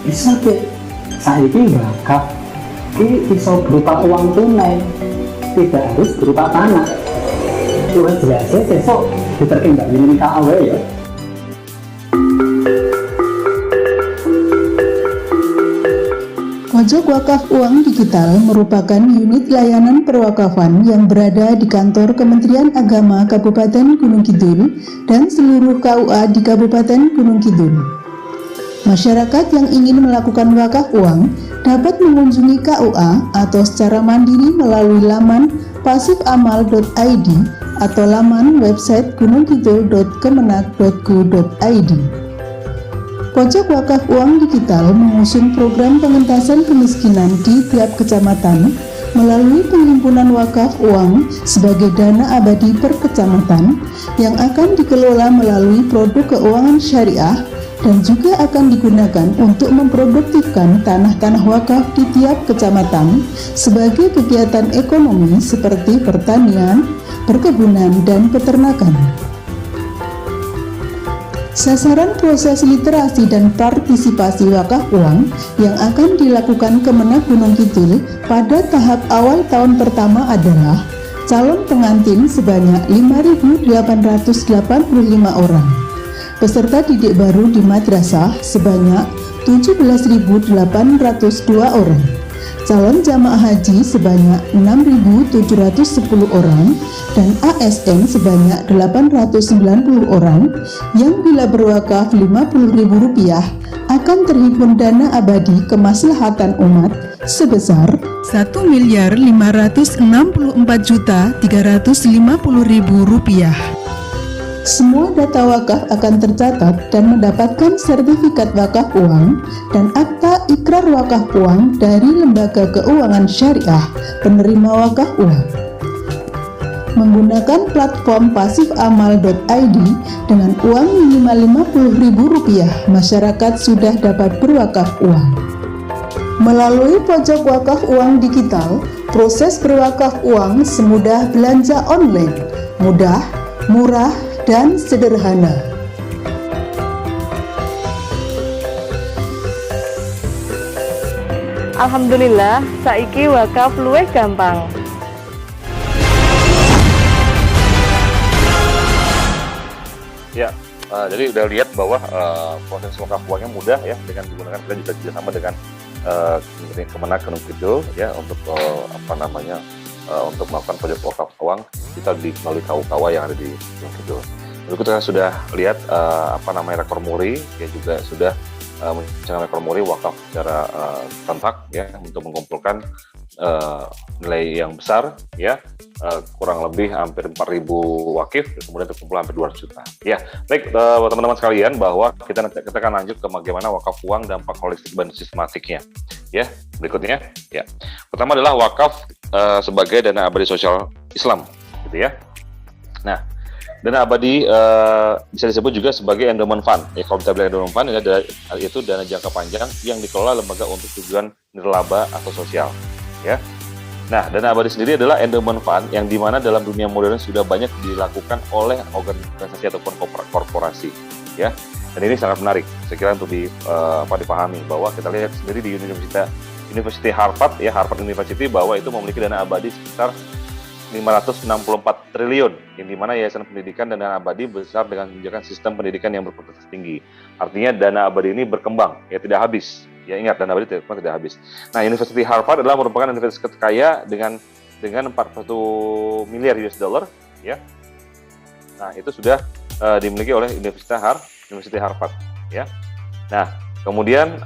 Bisa Dek. Saiki wakaf iki bisa berupa uang tunai, tidak harus berupa tanah. Tuhan jelasnya besok diterima Mbak Yuni KAW ya. Pojok Wakaf Uang Digital merupakan unit layanan perwakafan yang berada di kantor Kementerian Agama Kabupaten Gunung Kidul dan seluruh KUA di Kabupaten Gunung Kidul. Masyarakat yang ingin melakukan wakaf uang dapat mengunjungi KUA atau secara mandiri melalui laman pasifamal.id atau laman website gunungkidul.kemenak.go.id. Pojok Wakaf Uang Digital mengusung program pengentasan kemiskinan di tiap kecamatan melalui penghimpunan wakaf uang sebagai dana abadi per kecamatan yang akan dikelola melalui produk keuangan syariah dan juga akan digunakan untuk memproduktifkan tanah-tanah wakaf di tiap kecamatan sebagai kegiatan ekonomi seperti pertanian, perkebunan, dan peternakan. Sasaran proses literasi dan partisipasi wakaf uang yang akan dilakukan Kemenak Gunung Kidul pada tahap awal tahun pertama adalah calon pengantin sebanyak 5.885 orang, peserta didik baru di madrasah sebanyak 17.802 orang, calon jamaah haji sebanyak 6.710 orang, dan ASN sebanyak 890 orang yang bila berwakaf Rp50.000 akan terhimpun dana abadi kemaslahatan umat sebesar Rp1.564.350.000. Semua data wakaf akan tercatat dan mendapatkan sertifikat wakaf uang dan akta ikrar wakaf uang dari Lembaga Keuangan Syariah penerima wakaf uang. Menggunakan platform pasifamal.id dengan uang minimal Rp50.000, masyarakat sudah dapat berwakaf uang. Melalui pojok wakaf uang digital, proses berwakaf uang semudah belanja online, mudah, murah, dan sederhana. Alhamdulillah, saiki wakaf luwih gampang. Ya, jadi udah lihat bahwa proses wakaf uangnya mudah ya, dengan digunakan kita juga kerjasama dengan Kemenak Gunung Kidul ya untuk untuk melakukan pojok wakaf uang kita melalui KUKW yang ada di Gunung Kidul. Lalu kita sudah lihat rekor muri ya, juga sudah mencanangkan rekor muri wakaf secara serentak ya untuk mengumpulkan nilai yang besar ya, kurang lebih hampir 4.000 wakif, kemudian terkumpul hampir 200 juta. Ya, baik teman-teman sekalian, bahwa kita akan lanjut ke bagaimana wakaf uang dampak holistik dan sistematiknya. ya. Berikutnya, ya. Pertama adalah wakaf sebagai dana abadi sosial Islam, gitu ya. Nah, dana abadi bisa disebut juga sebagai endowment fund. Ya, kalau kita bilang endowment fund itu dana jangka panjang yang dikelola lembaga untuk tujuan nirlaba atau sosial, ya. Nah, dana abadi sendiri adalah endowment fund yang dimana dalam dunia modern sudah banyak dilakukan oleh organisasi ataupun korporasi, ya. Dan ini sangat menarik, saya kira untuk dipahami bahwa kita lihat sendiri di University Harvard, ya, Harvard University, bahwa itu memiliki dana abadi sekitar 564 triliun, yang dimana yayasan pendidikan dan dana abadi besar dengan menjaga sistem pendidikan yang berkualitas tinggi. Artinya dana abadi ini berkembang, ya, tidak habis. Ya, ingat, dana abadi tidak habis. Nah, University Harvard adalah merupakan universitas terkaya dengan 41 miliar US dollar, ya. Nah, itu sudah dimiliki oleh University Harvard, ya. Nah, kemudian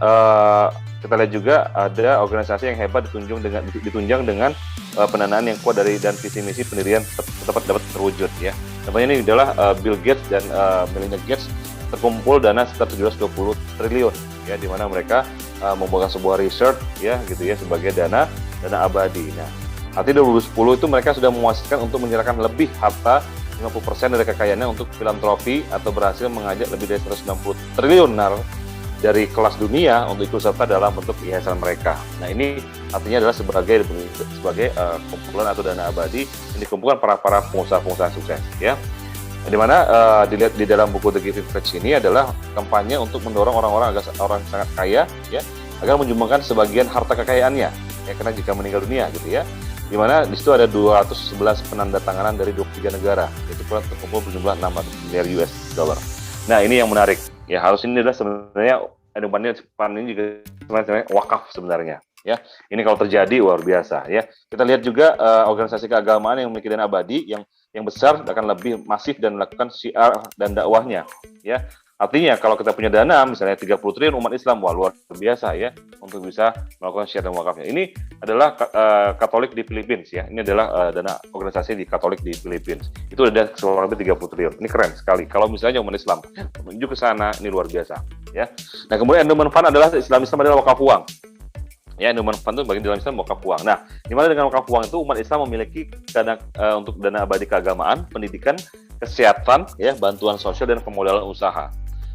kita lihat juga ada organisasi yang hebat ditunjang dengan pendanaan yang kuat dan visi misi pendirian dapat terwujud, ya. Namanya ini adalah Bill Gates dan Melinda Gates, terkumpul dana sekitar 720 triliun, ya, di mana mereka membuat sebuah research, ya, gitu ya, sebagai dana abadi. Nah, artinya 2010 itu mereka sudah memuaskan untuk menyerahkan lebih harta 50% dari kekayaannya untuk filantropi atau berhasil mengajak lebih dari 190 triliuner dari kelas dunia untuk ikut serta dalam bentuk yayasan mereka. Nah, ini artinya adalah sebagai kumpulan atau dana abadi yang dikumpulkan para pengusaha sukses, ya. Di mana dilihat di dalam buku The Giving Pledge ini adalah kampanye untuk mendorong orang sangat kaya, ya, agar menyumbangkan sebagian harta kekayaannya, ya, karena jika meninggal dunia, gitu ya. Di mana di situ ada 211 penandatanganan dari 23 negara, itu pula terkumpul berjumlah 600 miliar US dollar. Nah, ini yang menarik. Ya, harus ini adalah sebenarnya endowment fund ini juga sebenarnya wakaf sebenarnya, ya. Ini kalau terjadi luar biasa, ya. Kita lihat juga organisasi keagamaan yang memiliki dana abadi yang besar akan lebih masif dan melakukan syiar dan dakwahnya, ya. Artinya kalau kita punya dana misalnya 30 triliun umat Islam, wah, luar biasa, ya, untuk bisa melakukan syiar dan wakafnya. Ini adalah Katolik di Philippines, ya. Ini adalah dana organisasi di Katolik di Philippines. Itu ada kurang lebih 30 triliun. Ini keren sekali. Kalau misalnya umat Islam menuju ke sana, ini luar biasa, ya. Nah, kemudian endowment fund adalah Islam adalah wakaf uang. Ya, endowment fund itu bagian dalam Islam wakaf uang. Nah, di mana dengan wakaf uang itu umat Islam memiliki dana untuk dana abadi keagamaan, pendidikan, kesehatan, ya, bantuan sosial dan pemodalan usaha.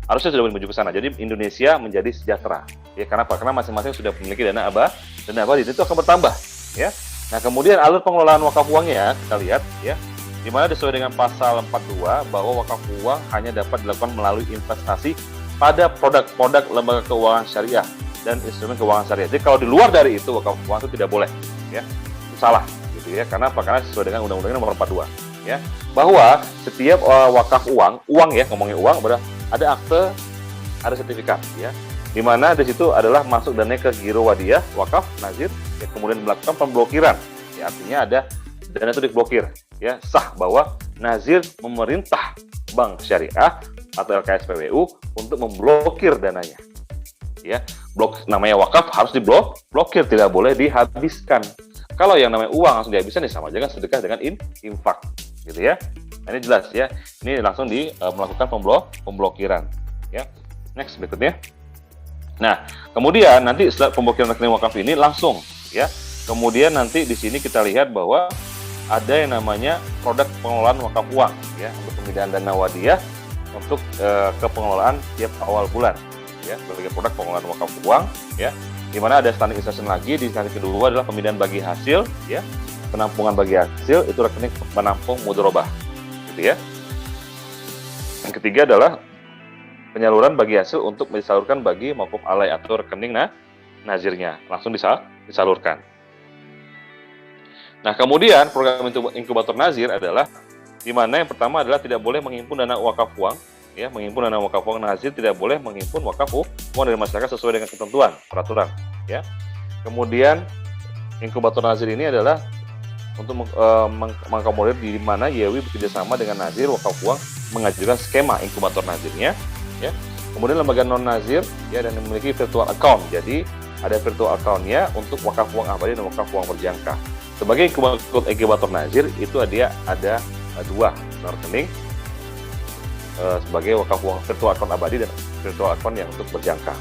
Harusnya sudah menuju ke sana. Jadi Indonesia menjadi sejahtera. Ya, kenapa? Karena masing-masing sudah memiliki dana abadi itu akan bertambah, ya. Nah, kemudian alur pengelolaan wakaf uangnya kita lihat, ya, di mana sesuai dengan pasal 42 bahwa wakaf uang hanya dapat dilakukan melalui investasi pada produk-produk lembaga keuangan syariah dan instrumen keuangan syariah. Jadi kalau di luar dari itu wakaf uang itu tidak boleh, ya. Itu salah, gitu ya. Karena sesuai dengan Undang-Undang Nomor 42, ya. Bahwa setiap wakaf uang, ya, ngomongin uang, ada akte, ada sertifikat, ya. Di mana di situ adalah masuk dana ke giro wadiyah, wakaf, nazir, ya, kemudian melakukan pemblokiran. Ya, artinya ada dana itu diblokir, ya, sah bahwa nazir memerintah bank syariah atau LKSPWU untuk memblokir dananya. Ya, namanya wakaf harus diblokir, tidak boleh dihabiskan. Kalau yang namanya uang langsung dihabiskan, ya sama aja kan sedekah dengan infak, gitu ya. Nah, ini jelas, ya. Ini langsung melakukan pemblokiran, ya. Next, berikutnya. Nah, kemudian nanti setelah pemblokiran rekening wakaf ini langsung, ya. Kemudian nanti di sini kita lihat bahwa ada yang namanya produk pengelolaan wakaf uang, ya, untuk pemindahan dana wadiyah untuk ke pengelolaan tiap awal bulan, ya, sebagai produk pengelolaan wakaf uang, ya. Di mana ada standarisasi lagi. Di standar kedua adalah pemindahan bagi hasil, ya, penampungan bagi hasil itu rekening penampung mudharabah, gitu ya. Yang ketiga adalah penyaluran bagi hasil untuk disalurkan bagi mauquf alai atau rekening nazirnya, langsung disalurkan. Nah, kemudian program inkubator nazir adalah di mana yang pertama adalah tidak boleh menghimpun dana wakaf uang, ya, menghimpun dana wakaf uang nazir tidak boleh menghimpun wakaf uang dari masyarakat sesuai dengan ketentuan peraturan, ya. Kemudian inkubator nazir ini adalah untuk mengakomodir di mana YEWI bekerjasama dengan nazir wakaf uang mengajukan skema inkubator nazirnya, ya. Kemudian lembaga non nazir, ya, dan memiliki virtual account. Jadi ada virtual account-nya untuk wakaf uang abadi dan wakaf uang berjangka. Sebagai inkubator nazir itu dia ada dua rekening sebagai wakaf uang virtual account abadi dan virtual account yang untuk berjangka.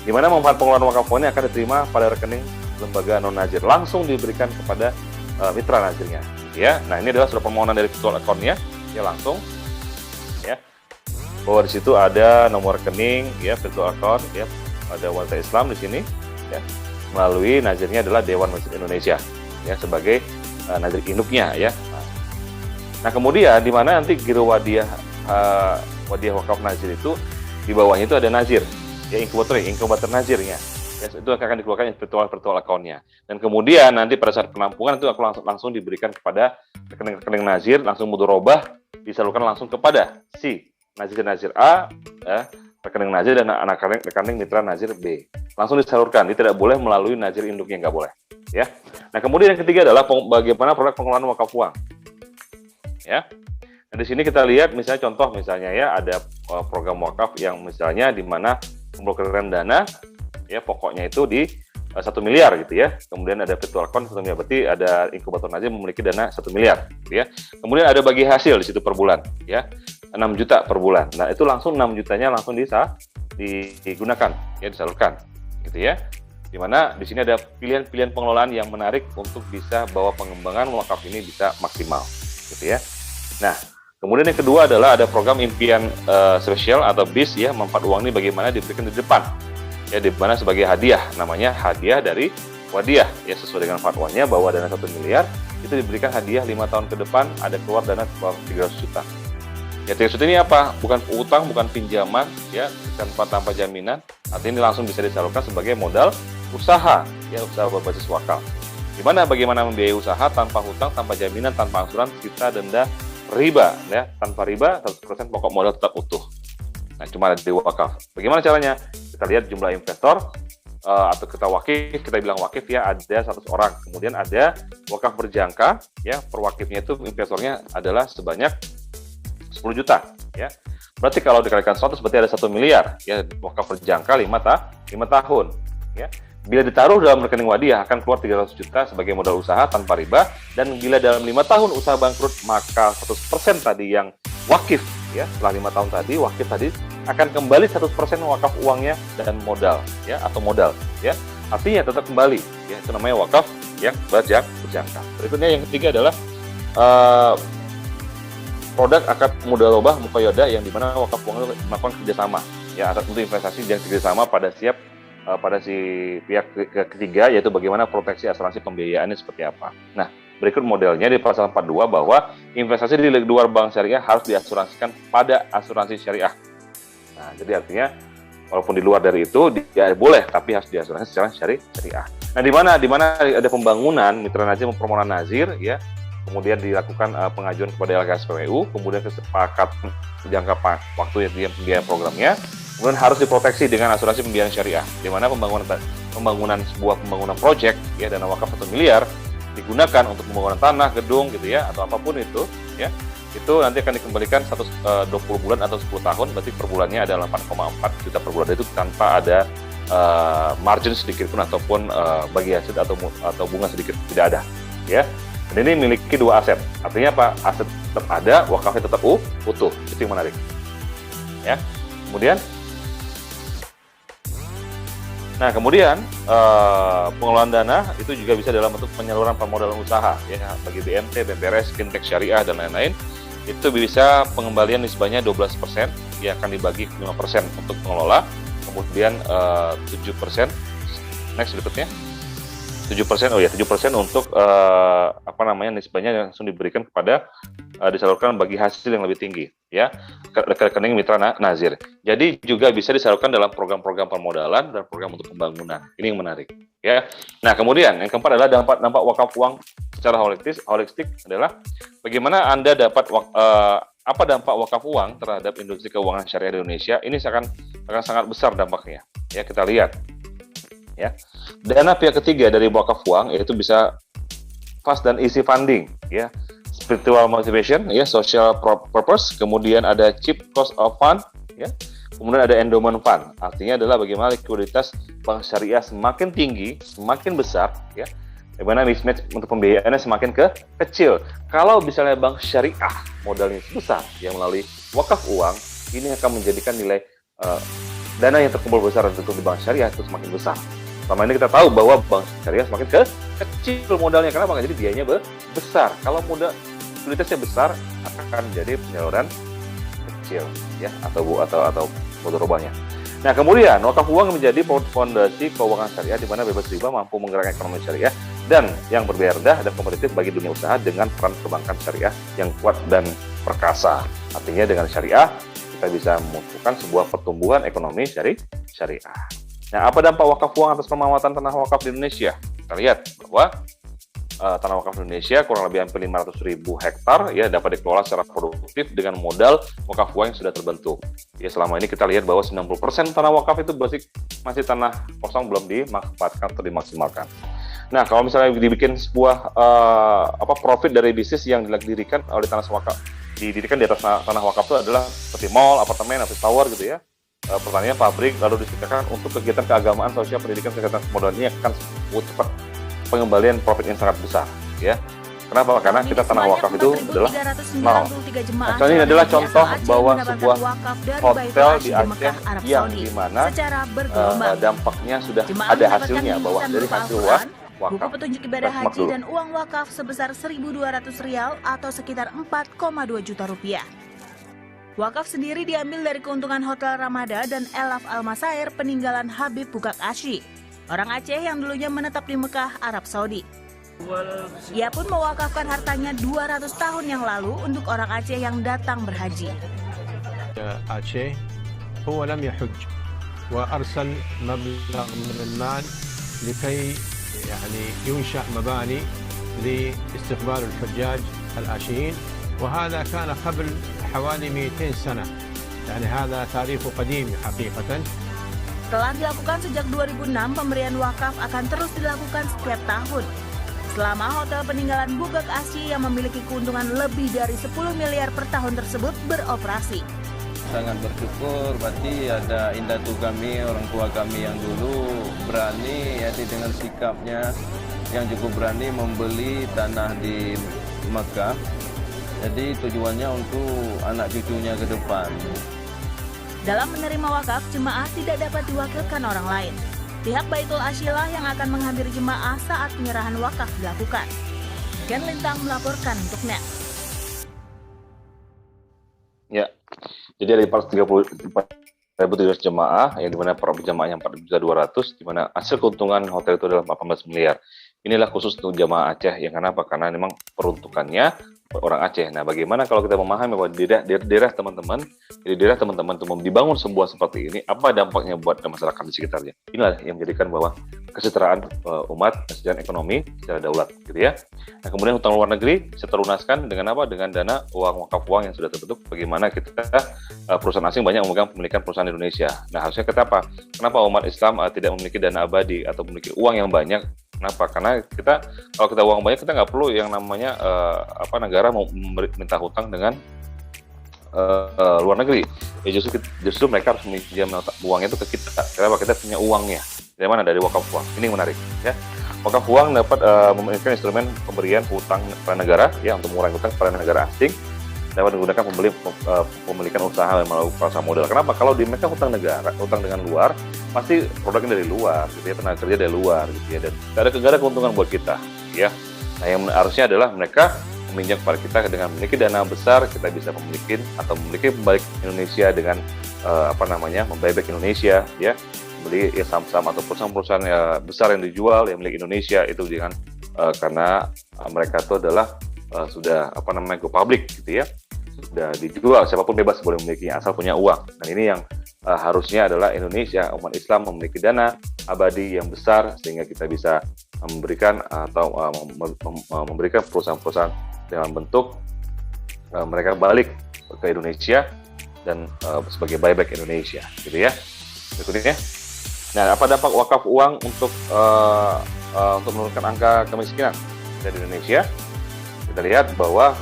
di mana manfaat pengelolaan wakaf uang ini akan diterima pada rekening lembaga non-nazir, langsung diberikan kepada mitra nazirnya. Ya, nah ini adalah surat permohonan dari virtual account-nya, ya langsung, ya, bahwa di situ ada nomor rekening, ya virtual account, ya ada wanita Islam di sini, ya melalui nazirnya adalah Dewan Masjid Indonesia, ya sebagai nazir induknya, ya. Nah kemudian di mana nanti giro wadiah wakaf nazir itu di bawahnya itu ada nazir, ya inkubator nazirnya. Yes, itu akan dikeluarkan virtual account-nya. Dan kemudian nanti pada saat penampungan itu akan langsung diberikan kepada rekening nazir, langsung mudharabah, disalurkan langsung kepada si nazir A, rekening nazir dan rekening mitra nazir B. Langsung disalurkan, dia tidak boleh melalui nazir induknya, nggak boleh. Ya. Nah kemudian yang ketiga adalah bagaimana produk pengelolaan wakaf uang. Ya. Nah, di sini kita lihat misalnya contoh misalnya ya ada program wakaf yang misalnya di mana pemblokiran dana ya pokoknya itu di 1 miliar gitu ya. Kemudian ada virtual account 1 miliar, berarti ada inkubator nazir memiliki dana 1 miliar gitu ya. Kemudian ada bagi hasil di situ per bulan ya. 6 juta per bulan. Nah, itu langsung 6 jutanya langsung digunakan ya, disalurkan gitu ya. Di mana di sini ada pilihan-pilihan pengelolaan yang menarik untuk bisa bahwa pengembangan wakaf ini bisa maksimal gitu ya. Nah, kemudian yang kedua adalah ada program impian spesial atau BIS ya, manfaat uang ini bagaimana diberikan di depan. Ya, di mana sebagai hadiah, namanya hadiah dari wadiah ya, sesuai dengan fatwanya bahwa dana 1 miliar itu diberikan hadiah 5 tahun ke depan, ada keluar dana 300 juta. Ya 300 juta ini apa? Bukan utang, bukan pinjaman ya, tanpa jaminan, artinya ini langsung bisa disalurkan sebagai modal usaha ya, usaha berbasis wakaf. Gimana bagaimana membiayai usaha tanpa hutang, tanpa jaminan, tanpa angsuran, kita denda riba ya, tanpa riba 100% pokok modal tetap utuh. Nah, cuma ada di wakaf. Bagaimana caranya? Kita lihat jumlah investor atau kita bilang wakif ya, ada 100 orang. Kemudian ada wakaf berjangka ya, per wakifnya itu investornya adalah sebanyak 10 juta ya. Berarti kalau dikalikan 100 berarti ada 1 miliar ya, wakaf berjangka 5 tahun ya. Bila ditaruh dalam rekening wadiah akan keluar 300 juta sebagai modal usaha tanpa riba, dan bila dalam 5 tahun usaha bangkrut maka 100% tadi yang wakif ya, setelah 5 tahun tadi wakif tadi akan kembali 100% wakaf uangnya dan modal ya, atau modal ya, artinya tetap kembali ya, itu namanya wakaf yang berjangka. Berikutnya yang ketiga adalah produk akad mudharabah muqayyadah, yang dimana wakaf uang itu melakukan kerjasama ya, atas untuk investasi dan kerjasama pada si pihak ketiga, yaitu bagaimana proteksi asuransi pembiayaannya seperti apa. Nah, berikut modelnya di pasal 42 bahwa investasi di luar bank syariah harus diasuransikan pada asuransi syariah. Nah, jadi artinya walaupun di luar dari itu dia boleh, tapi harus diasuransi secara syariah. Nah, di mana ada pembangunan mitra nazir mempermohonan nazir ya, kemudian dilakukan pengajuan kepada LKSPWU, kemudian kesepakatan jangka waktu yang pembiayaan programnya, kemudian harus diproteksi dengan asuransi pembiayaan syariah, di mana pembangunan sebuah pembangunan proyek ya, dana wakaf 1 miliar digunakan untuk pembangunan tanah, gedung gitu ya, atau apapun itu ya, itu nanti akan dikembalikan 20 bulan atau 10 tahun, berarti per bulannya ada 8,4 juta per bulan, itu tanpa ada margin sedikit pun ataupun bagi hasil atau bunga sedikit, tidak ada ya. Dan ini memiliki 2 aset, artinya apa? Aset tetap ada, wakafnya tetap utuh, itu yang menarik ya. Kemudian pengelolaan dana itu juga bisa dalam bentuk penyaluran permodalan usaha ya, bagi BMT, BPRS, fintech syariah dan lain-lain. Itu bisa pengembalian nisbahnya 12% yang akan dibagi 5% untuk pengelola, kemudian 7%, next berikutnya 7%, 7% untuk nisbahnya langsung diberikan kepada disalurkan bagi hasil yang lebih tinggi ya, ke rekening mitra nazir. Jadi juga bisa disalurkan dalam program-program permodalan dan program untuk pembangunan. Ini yang menarik ya. Nah, kemudian yang keempat adalah dampak wakaf uang secara holistik adalah bagaimana Anda dapat apa dampak wakaf uang terhadap industri keuangan syariah di Indonesia. Ini akan sangat besar dampaknya ya. Kita lihat ya. Dana pihak ketiga dari wakaf uang yaitu bisa fast dan easy funding ya, spiritual motivation ya, social purpose, kemudian ada cheap cost of fund ya, kemudian ada endowment fund. Artinya adalah bagaimana likuiditas bank syariah semakin tinggi, semakin besar ya, bagaimana mismatch untuk pembiayaannya semakin kecil. Kalau misalnya bank syariah modalnya sebesar yang melalui wakaf uang, ini akan menjadikan nilai dana yang terkumpul besar untuk di bank syariah itu semakin besar. Selama ini kita tahu bahwa bank syariah semakin kecil modalnya, kenapa? Jadi biayanya besar. Kalau modal likuiditasnya besar akan jadi penyaluran kecil ya atau mudharabahnya. Nah, kemudian wakaf uang menjadi fondasi keuangan syariah di mana bebas riba mampu menggerakkan ekonomi syariah dan yang berbiaya rendah dan kompetitif bagi dunia usaha dengan peran perbankan syariah yang kuat dan perkasa. Artinya dengan syariah kita bisa membutuhkan sebuah pertumbuhan ekonomi syariah. Nah, apa dampak wakaf uang atas pemanfaatan tanah wakaf di Indonesia? Kita lihat bahwa tanah wakaf Indonesia kurang lebih hampir 500.000 hektar ya dapat dikelola secara produktif dengan modal wakaf uang yang sudah terbentuk. Ya, selama ini kita lihat bahwa 90% tanah wakaf itu masih tanah kosong, belum dimanfaatkan atau dimaksimalkan. Nah, kalau misalnya dibikin sebuah profit dari bisnis yang didirikan oleh tanah wakaf, didirikan di atas tanah wakaf itu adalah seperti mall, apartemen, atau tower gitu ya, pertanian, pabrik, lalu disediakan untuk kegiatan keagamaan, sosial, pendidikan, kesehatan, modal ini akan cepat pengembalian profit yang sangat besar ya. Kenapa? Karena kita tanah wakaf itu adalah nol. Nah, ini adalah contoh bahwa sebuah hotel di Aceh yang dimana dampaknya sudah ada hasilnya, bahwa dari hasil buku petunjuk ibadah haji dan uang wakaf sebesar Rp1.200 atau sekitar 4,2 juta rupiah. Wakaf sendiri diambil dari keuntungan Hotel Ramada dan Elaf Al-Masair peninggalan Habib Bukak Asy, orang Aceh yang dulunya menetap di Mekah, Arab Saudi. Ia pun mewakafkan hartanya 200 tahun yang lalu untuk orang Aceh yang datang berhaji. Aceh, هو لم يحج وأرسل مبلغ من المال لكي يعني ينشأ مباني لاستقبال الحجاج الآشيين، وهذا كان قبل حوالي 200 سنة، يعني هذا تاريخ قديم حقيقة. Telah dilakukan sejak 2006, pemberian wakaf akan terus dilakukan setiap tahun. Selama hotel peninggalan Bukak Asy yang memiliki keuntungan lebih dari 10 miliar per tahun tersebut beroperasi. Sangat bersyukur, berarti ada indatu kami, orang tua kami yang dulu berani, yaitu dengan sikapnya yang cukup berani membeli tanah di Mekah. Jadi tujuannya untuk anak cucunya ke depan. Dalam menerima wakaf, jemaah tidak dapat diwakilkan orang lain. Pihak Baitul Asy lah yang akan menghampiri jemaah saat penyerahan wakaf dilakukan. Ken Lintang melaporkan untuk NET. Ya, jadi ada 430.000 jemaah, yang dimana per jemaahnya 4.200.000, dimana hasil keuntungan hotel itu adalah 18 miliar. Inilah khusus untuk jemaah Aceh, yang kenapa? Karena memang peruntukannya orang Aceh. Nah, bagaimana kalau kita memahami bahwa di daerah teman-teman untuk dibangun sebuah seperti ini, apa dampaknya buat masyarakat di sekitarnya? Inilah yang menjadikan bahwa kesejahteraan umat, kesejahteraan ekonomi secara daulat, gitu ya. Nah, kemudian hutang luar negeri bisa terlunaskan dengan apa? Dengan dana uang wakaf uang yang sudah terbentuk. Bagaimana kita perusahaan asing banyak memegang pemilikan perusahaan Indonesia. Nah, harusnya kita apa? Kenapa umat Islam tidak memiliki dana abadi atau memiliki uang yang banyak? Kenapa? Karena kalau kita uang banyak, kita nggak perlu yang namanya negara mau minta hutang dengan luar negeri. Ya justru mereka harus meminjam uangnya itu ke kita. Kenapa? Kita punya uangnya. Dari mana? Dari wakaf uang. Ini yang menarik, ya. Wakaf uang dapat memiliki instrumen pemberian hutang kepada negara, ya, untuk mengurangi hutang kepada negara asing. Dapat menggunakan pemilikan usaha melalui pasar modal. Kenapa? Kalau di mereka hutang negara, hutang dengan luar, pasti produknya dari luar, gitu ya, tenaga kerja dari luar, gitu ya, dan tidak ada keuntungan buat kita, ya. Nah, yang harusnya adalah mereka meminjam kepada kita dengan memiliki dana besar, kita bisa memiliki pembalik Indonesia dengan membuyback Indonesia, ya, beli ya saham-saham atau perusahaan-perusahaan besar yang dijual yang milik Indonesia itu dengan karena mereka itu adalah sudah go public, gitu ya. Sudah dijual, siapapun bebas boleh memilikinya asal punya uang. Dan ini yang harusnya adalah Indonesia, umat Islam memiliki dana abadi yang besar sehingga kita bisa memberikan atau memberikan perusahaan-perusahaan dengan bentuk mereka balik ke Indonesia dan sebagai buyback Indonesia, gitu ya. Berikutnya. Nah, apa dampak wakaf uang untuk menurunkan angka kemiskinan di Indonesia? Kita lihat bahwa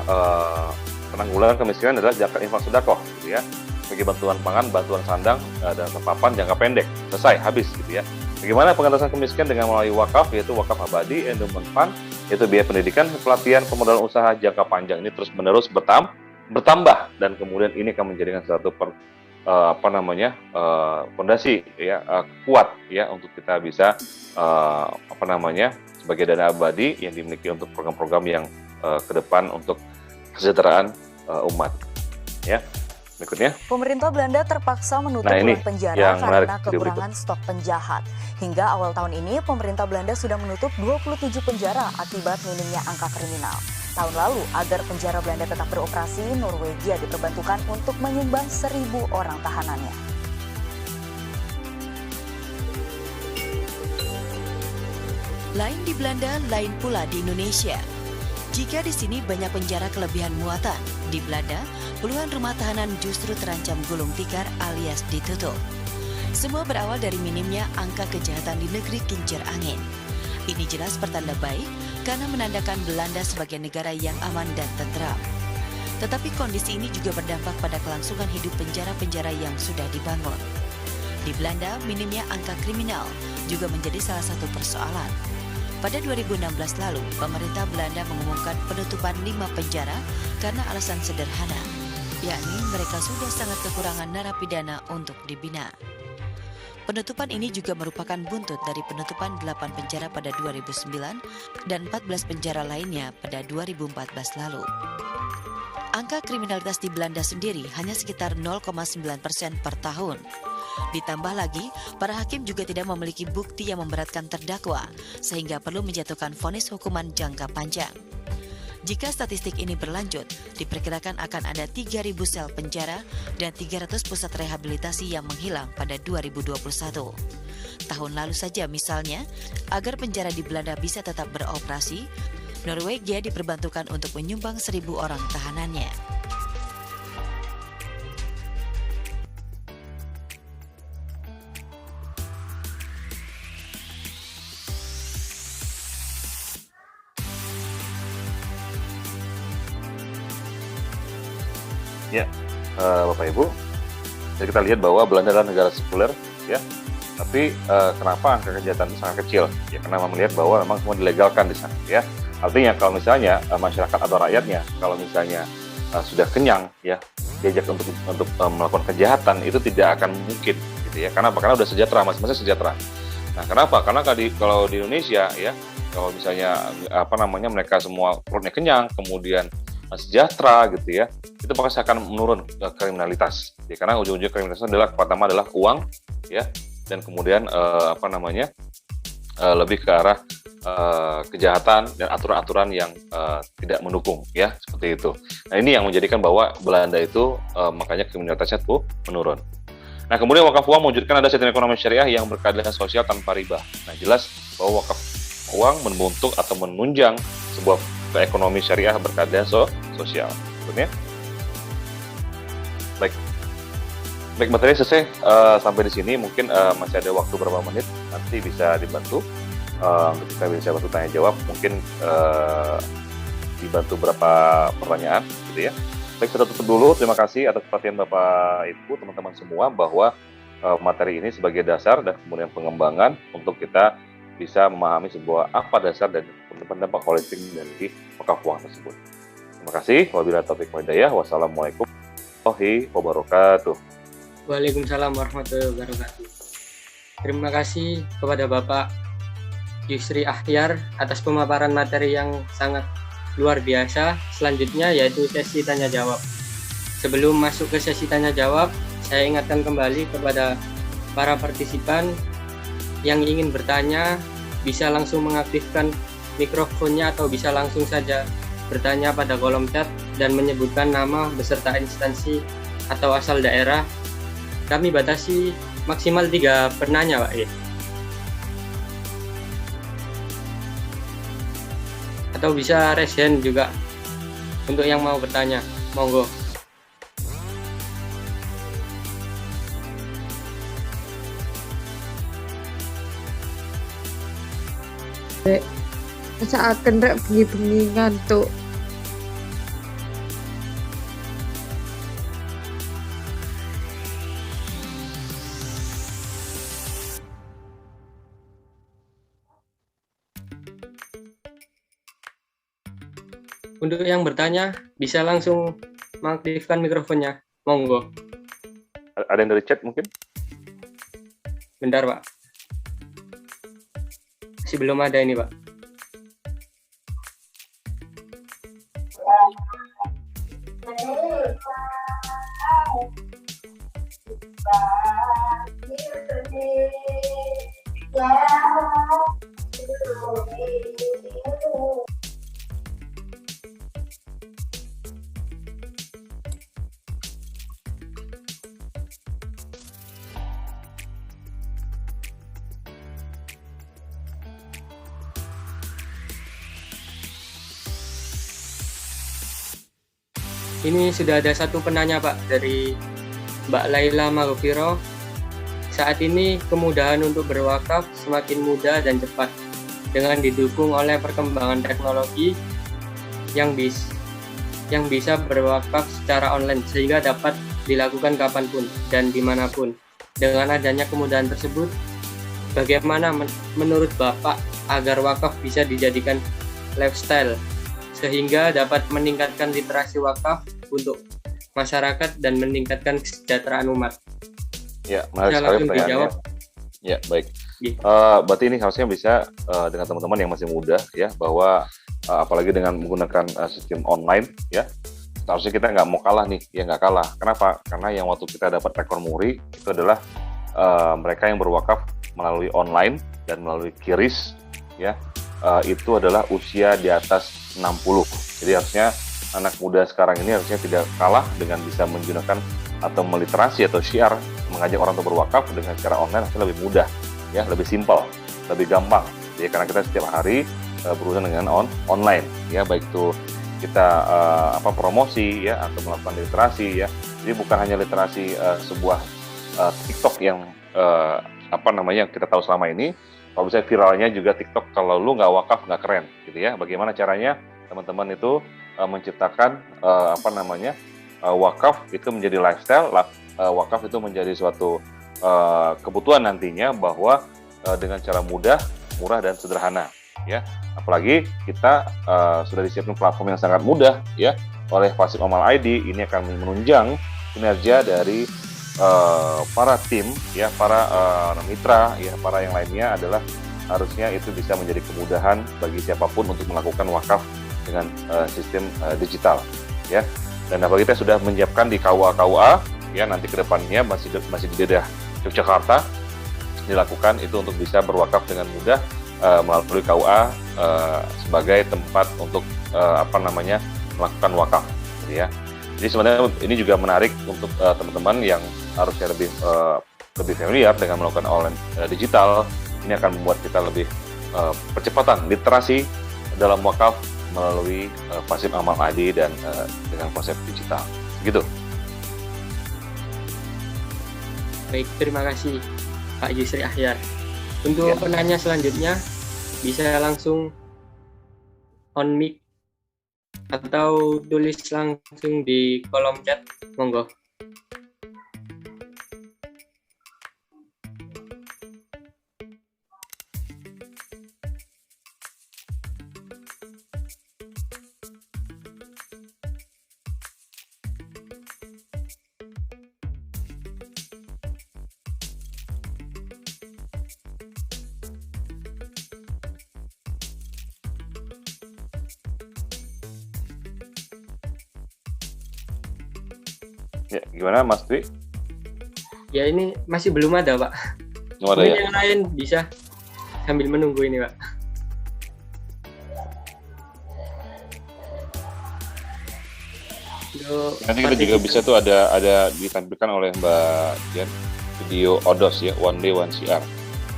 penanggulangan kemiskinan adalah zakat infak sedekah, gitu ya. Bagi bantuan pangan, bantuan sandang dan papan jangka pendek, selesai, habis, gitu ya. Bagaimana pengentasan kemiskinan dengan melalui wakaf, yaitu wakaf abadi, endowment fund, yaitu biaya pendidikan, pelatihan, pemodalan usaha jangka panjang ini terus menerus bertambah, dan kemudian ini akan menjadikan satu fondasi ya kuat ya untuk kita bisa sebagai dana abadi yang dimiliki untuk program-program yang ke depan untuk kesejahteraan umat. Ya, berikutnya. Pemerintah Belanda terpaksa menutup ruang penjara karena kekurangan stok penjahat. Hingga awal tahun ini, pemerintah Belanda sudah menutup 27 penjara akibat minimnya angka kriminal. Tahun lalu, agar penjara Belanda tetap beroperasi, Norwegia diperbantukan untuk menyumbang 1.000 orang tahanannya. Lain di Belanda, lain pula di Indonesia. Jika di sini banyak penjara kelebihan muatan, di Belanda puluhan rumah tahanan justru terancam gulung tikar alias ditutup. Semua berawal dari minimnya angka kejahatan di negeri kincir angin. Ini jelas pertanda baik karena menandakan Belanda sebagai negara yang aman dan tentram. Tetapi kondisi ini juga berdampak pada kelangsungan hidup penjara-penjara yang sudah dibangun. Di Belanda, minimnya angka kriminal juga menjadi salah satu persoalan. Pada 2016 lalu, pemerintah Belanda mengumumkan penutupan 5 penjara karena alasan sederhana, yakni mereka sudah sangat kekurangan narapidana untuk dibina. Penutupan ini juga merupakan buntut dari penutupan 8 penjara pada 2009 dan 14 penjara lainnya pada 2014 lalu. Angka kriminalitas di Belanda sendiri hanya sekitar 0,9% per tahun. Ditambah lagi, para hakim juga tidak memiliki bukti yang memberatkan terdakwa, sehingga perlu menjatuhkan vonis hukuman jangka panjang. Jika statistik ini berlanjut, diperkirakan akan ada 3.000 sel penjara dan 300 pusat rehabilitasi yang menghilang pada 2021. Tahun lalu saja misalnya, agar penjara di Belanda bisa tetap beroperasi, Norwegia diperbantukan untuk menyumbang 1.000 orang tahanannya. Ya, Bapak Ibu, jadi kita lihat bahwa Belanda adalah negara sekuler, ya. Tapi kenapa angka kejahatan itu sangat kecil? Ya, karena melihat bahwa memang semua dilegalkan di sana, ya. Artinya kalau misalnya masyarakat atau rakyatnya, kalau misalnya sudah kenyang, ya, diajak untuk melakukan kejahatan itu tidak akan mungkin, gitu ya. Karena udah sejahtera, masing-masing sejahtera. Nah, kenapa? Karena kalau di Indonesia, ya, kalau misalnya mereka semua perutnya kenyang, kemudian sejahtera gitu ya, itu pasti akan menurun kriminalitas. Ya, karena ujung-ujung kriminalitas pertama adalah uang, ya, dan kemudian lebih ke arah kejahatan dan aturan-aturan yang tidak mendukung, ya, seperti itu. Nah, ini yang menjadikan bahwa Belanda itu makanya kriminalitasnya tuh menurun. Nah, kemudian wakaf uang mewujudkan ada sistem ekonomi syariah yang berkeadilan sosial tanpa riba. Nah, jelas bahwa wakaf uang membentuk atau menunjang sebuah ekonomi syariah berkeadilan sosial. Betul ya? Baik, materi selesai sampai di sini. Mungkin masih ada waktu berapa menit, nanti bisa dibantu untuk kita bisa bantu tanya jawab. Mungkin dibantu berapa pertanyaan, gitu ya. Baik, kita tutup dulu. Terima kasih atas perhatian Bapak Ibu, teman-teman semua, bahwa materi ini sebagai dasar dan kemudian pengembangan untuk kita bisa memahami sebuah apa dasar dan dampak holistik dari wakaf uang tersebut. Terima kasih. Wabillahi taufiq wal hidayah. Wassalamualaikum warahmatullahi wabarakatuh. Waalaikumsalam warahmatullahi wabarakatuh. Terima kasih kepada Bapak Yusri Akhyar atas pemaparan materi yang sangat luar biasa. Selanjutnya yaitu sesi tanya jawab. Sebelum masuk ke sesi tanya jawab, saya ingatkan kembali kepada para partisipan yang ingin bertanya, bisa langsung mengaktifkan mikrofonnya atau bisa langsung saja bertanya pada kolom chat dan menyebutkan nama beserta instansi atau asal daerah. Kami batasi maksimal 3 penanya, Pak. Atau bisa raise hand juga untuk yang mau bertanya. Monggo. Masa akan rek bengi-bengi ngantuk. Untuk yang bertanya bisa langsung mengaktifkan mikrofonnya. Monggo. Ada yang dari chat mungkin? Bentar Pak, masih belum ada ini Pak. Ini sudah ada satu penanya Pak dari Mbak Laila Maghfiro. Saat ini kemudahan untuk berwakaf semakin mudah dan cepat dengan didukung oleh perkembangan teknologi yang bisa berwakaf secara online sehingga dapat dilakukan kapanpun dan dimanapun. Dengan adanya kemudahan tersebut, bagaimana menurut Bapak agar wakaf bisa dijadikan lifestyle sehingga dapat meningkatkan literasi wakaf untuk masyarakat dan meningkatkan kesejahteraan umat? Ya, menarik sekali pertanyaannya. Ya, baik. Berarti ini harusnya bisa dengan teman-teman yang masih muda ya, bahwa apalagi dengan menggunakan sistem online ya, harusnya kita nggak mau kalah nih, ya nggak kalah. Kenapa? Karena yang waktu kita dapat rekor muri itu adalah mereka yang berwakaf melalui online dan melalui QRIS ya, itu adalah usia di atas 60. Jadi harusnya anak muda sekarang ini harusnya tidak kalah dengan bisa menggunakan atau meliterasi atau syiar mengajak orang untuk berwakaf dengan cara online harusnya lebih mudah ya, lebih simpel, lebih gampang ya, karena kita setiap hari berurusan dengan online ya, baik itu kita promosi ya atau melakukan literasi ya. Jadi bukan hanya literasi sebuah TikTok yang kita tahu selama ini. Kalau misalnya viralnya juga TikTok, kalau lu nggak wakaf nggak keren gitu ya. Bagaimana caranya teman-teman itu menciptakan wakaf itu menjadi lifestyle, wakaf itu menjadi suatu kebutuhan nantinya, bahwa dengan cara mudah, murah dan sederhana ya. Apalagi kita sudah disiapkan platform yang sangat mudah ya oleh Pasif Amal ID. Ini akan menunjang kinerja dari para tim ya, para mitra ya, para yang lainnya, adalah harusnya itu bisa menjadi kemudahan bagi siapapun untuk melakukan wakaf dengan sistem digital ya. Dan apalagi kita sudah menyiapkan di KUA ya, nanti kedepannya masih di daerah Yogyakarta dilakukan itu untuk bisa berwakaf dengan mudah melalui KUA sebagai tempat untuk melakukan wakaf gitu ya. Jadi sebenarnya ini juga menarik untuk teman-teman yang harusnya lebih familiar dengan melakukan online digital. Ini akan membuat kita lebih percepatan literasi dalam wakaf melalui Pasif Amal ID dan dengan konsep digital. Begitu. Baik, terima kasih Pak Yusri Ahyar. Untuk penanya selanjutnya bisa langsung on mic atau tulis langsung di kolom chat, monggo. Ya, gimana Mas Dwi? Ya ini masih belum ada Pak. Belum ada ya? Yang lain bisa sambil menunggu ini Pak. Nanti kita juga bisa tuh ada ditampilkan oleh Mbak Jen video ODOS ya, One Day One CR.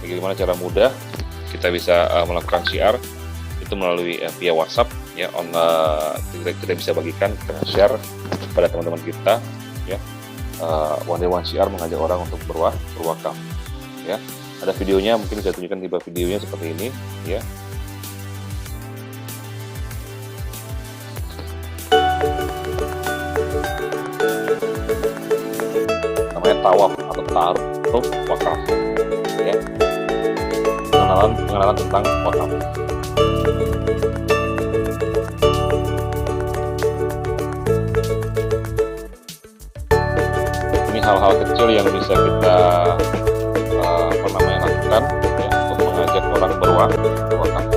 Bagaimana cara mudah kita bisa melakukan CR itu melalui via WhatsApp ya, kita bisa bagikan, kita share kepada teman-teman kita ya. One Day One CR mengajak orang untuk berwakaf ya. Ada videonya, mungkin saya tunjukkan tiba videonya seperti ini ya. Namanya tawaf atau ta'aruf wakaf ya. Pengenalan tentang wakaf. hal-hal kecil yang bisa kita lakukan ya, untuk mengajak orang berwakaf.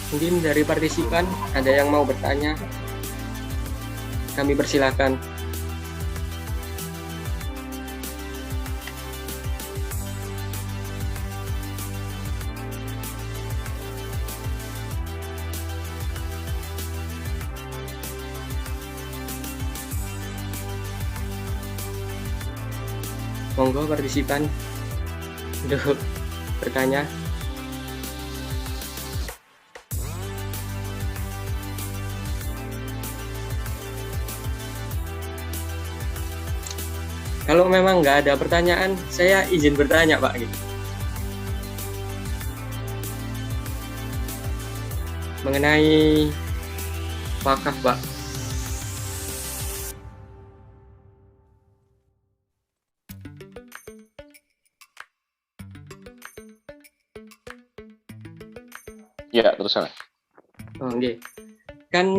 Mungkin dari partisipan ada yang mau bertanya, kami persilakan. Monggo partisipan untuk bertanya. Kalau memang nggak ada pertanyaan, saya izin bertanya, Pak. Mengenai wakaf, Pak. Ya, terus sana. Oh, okay. Kan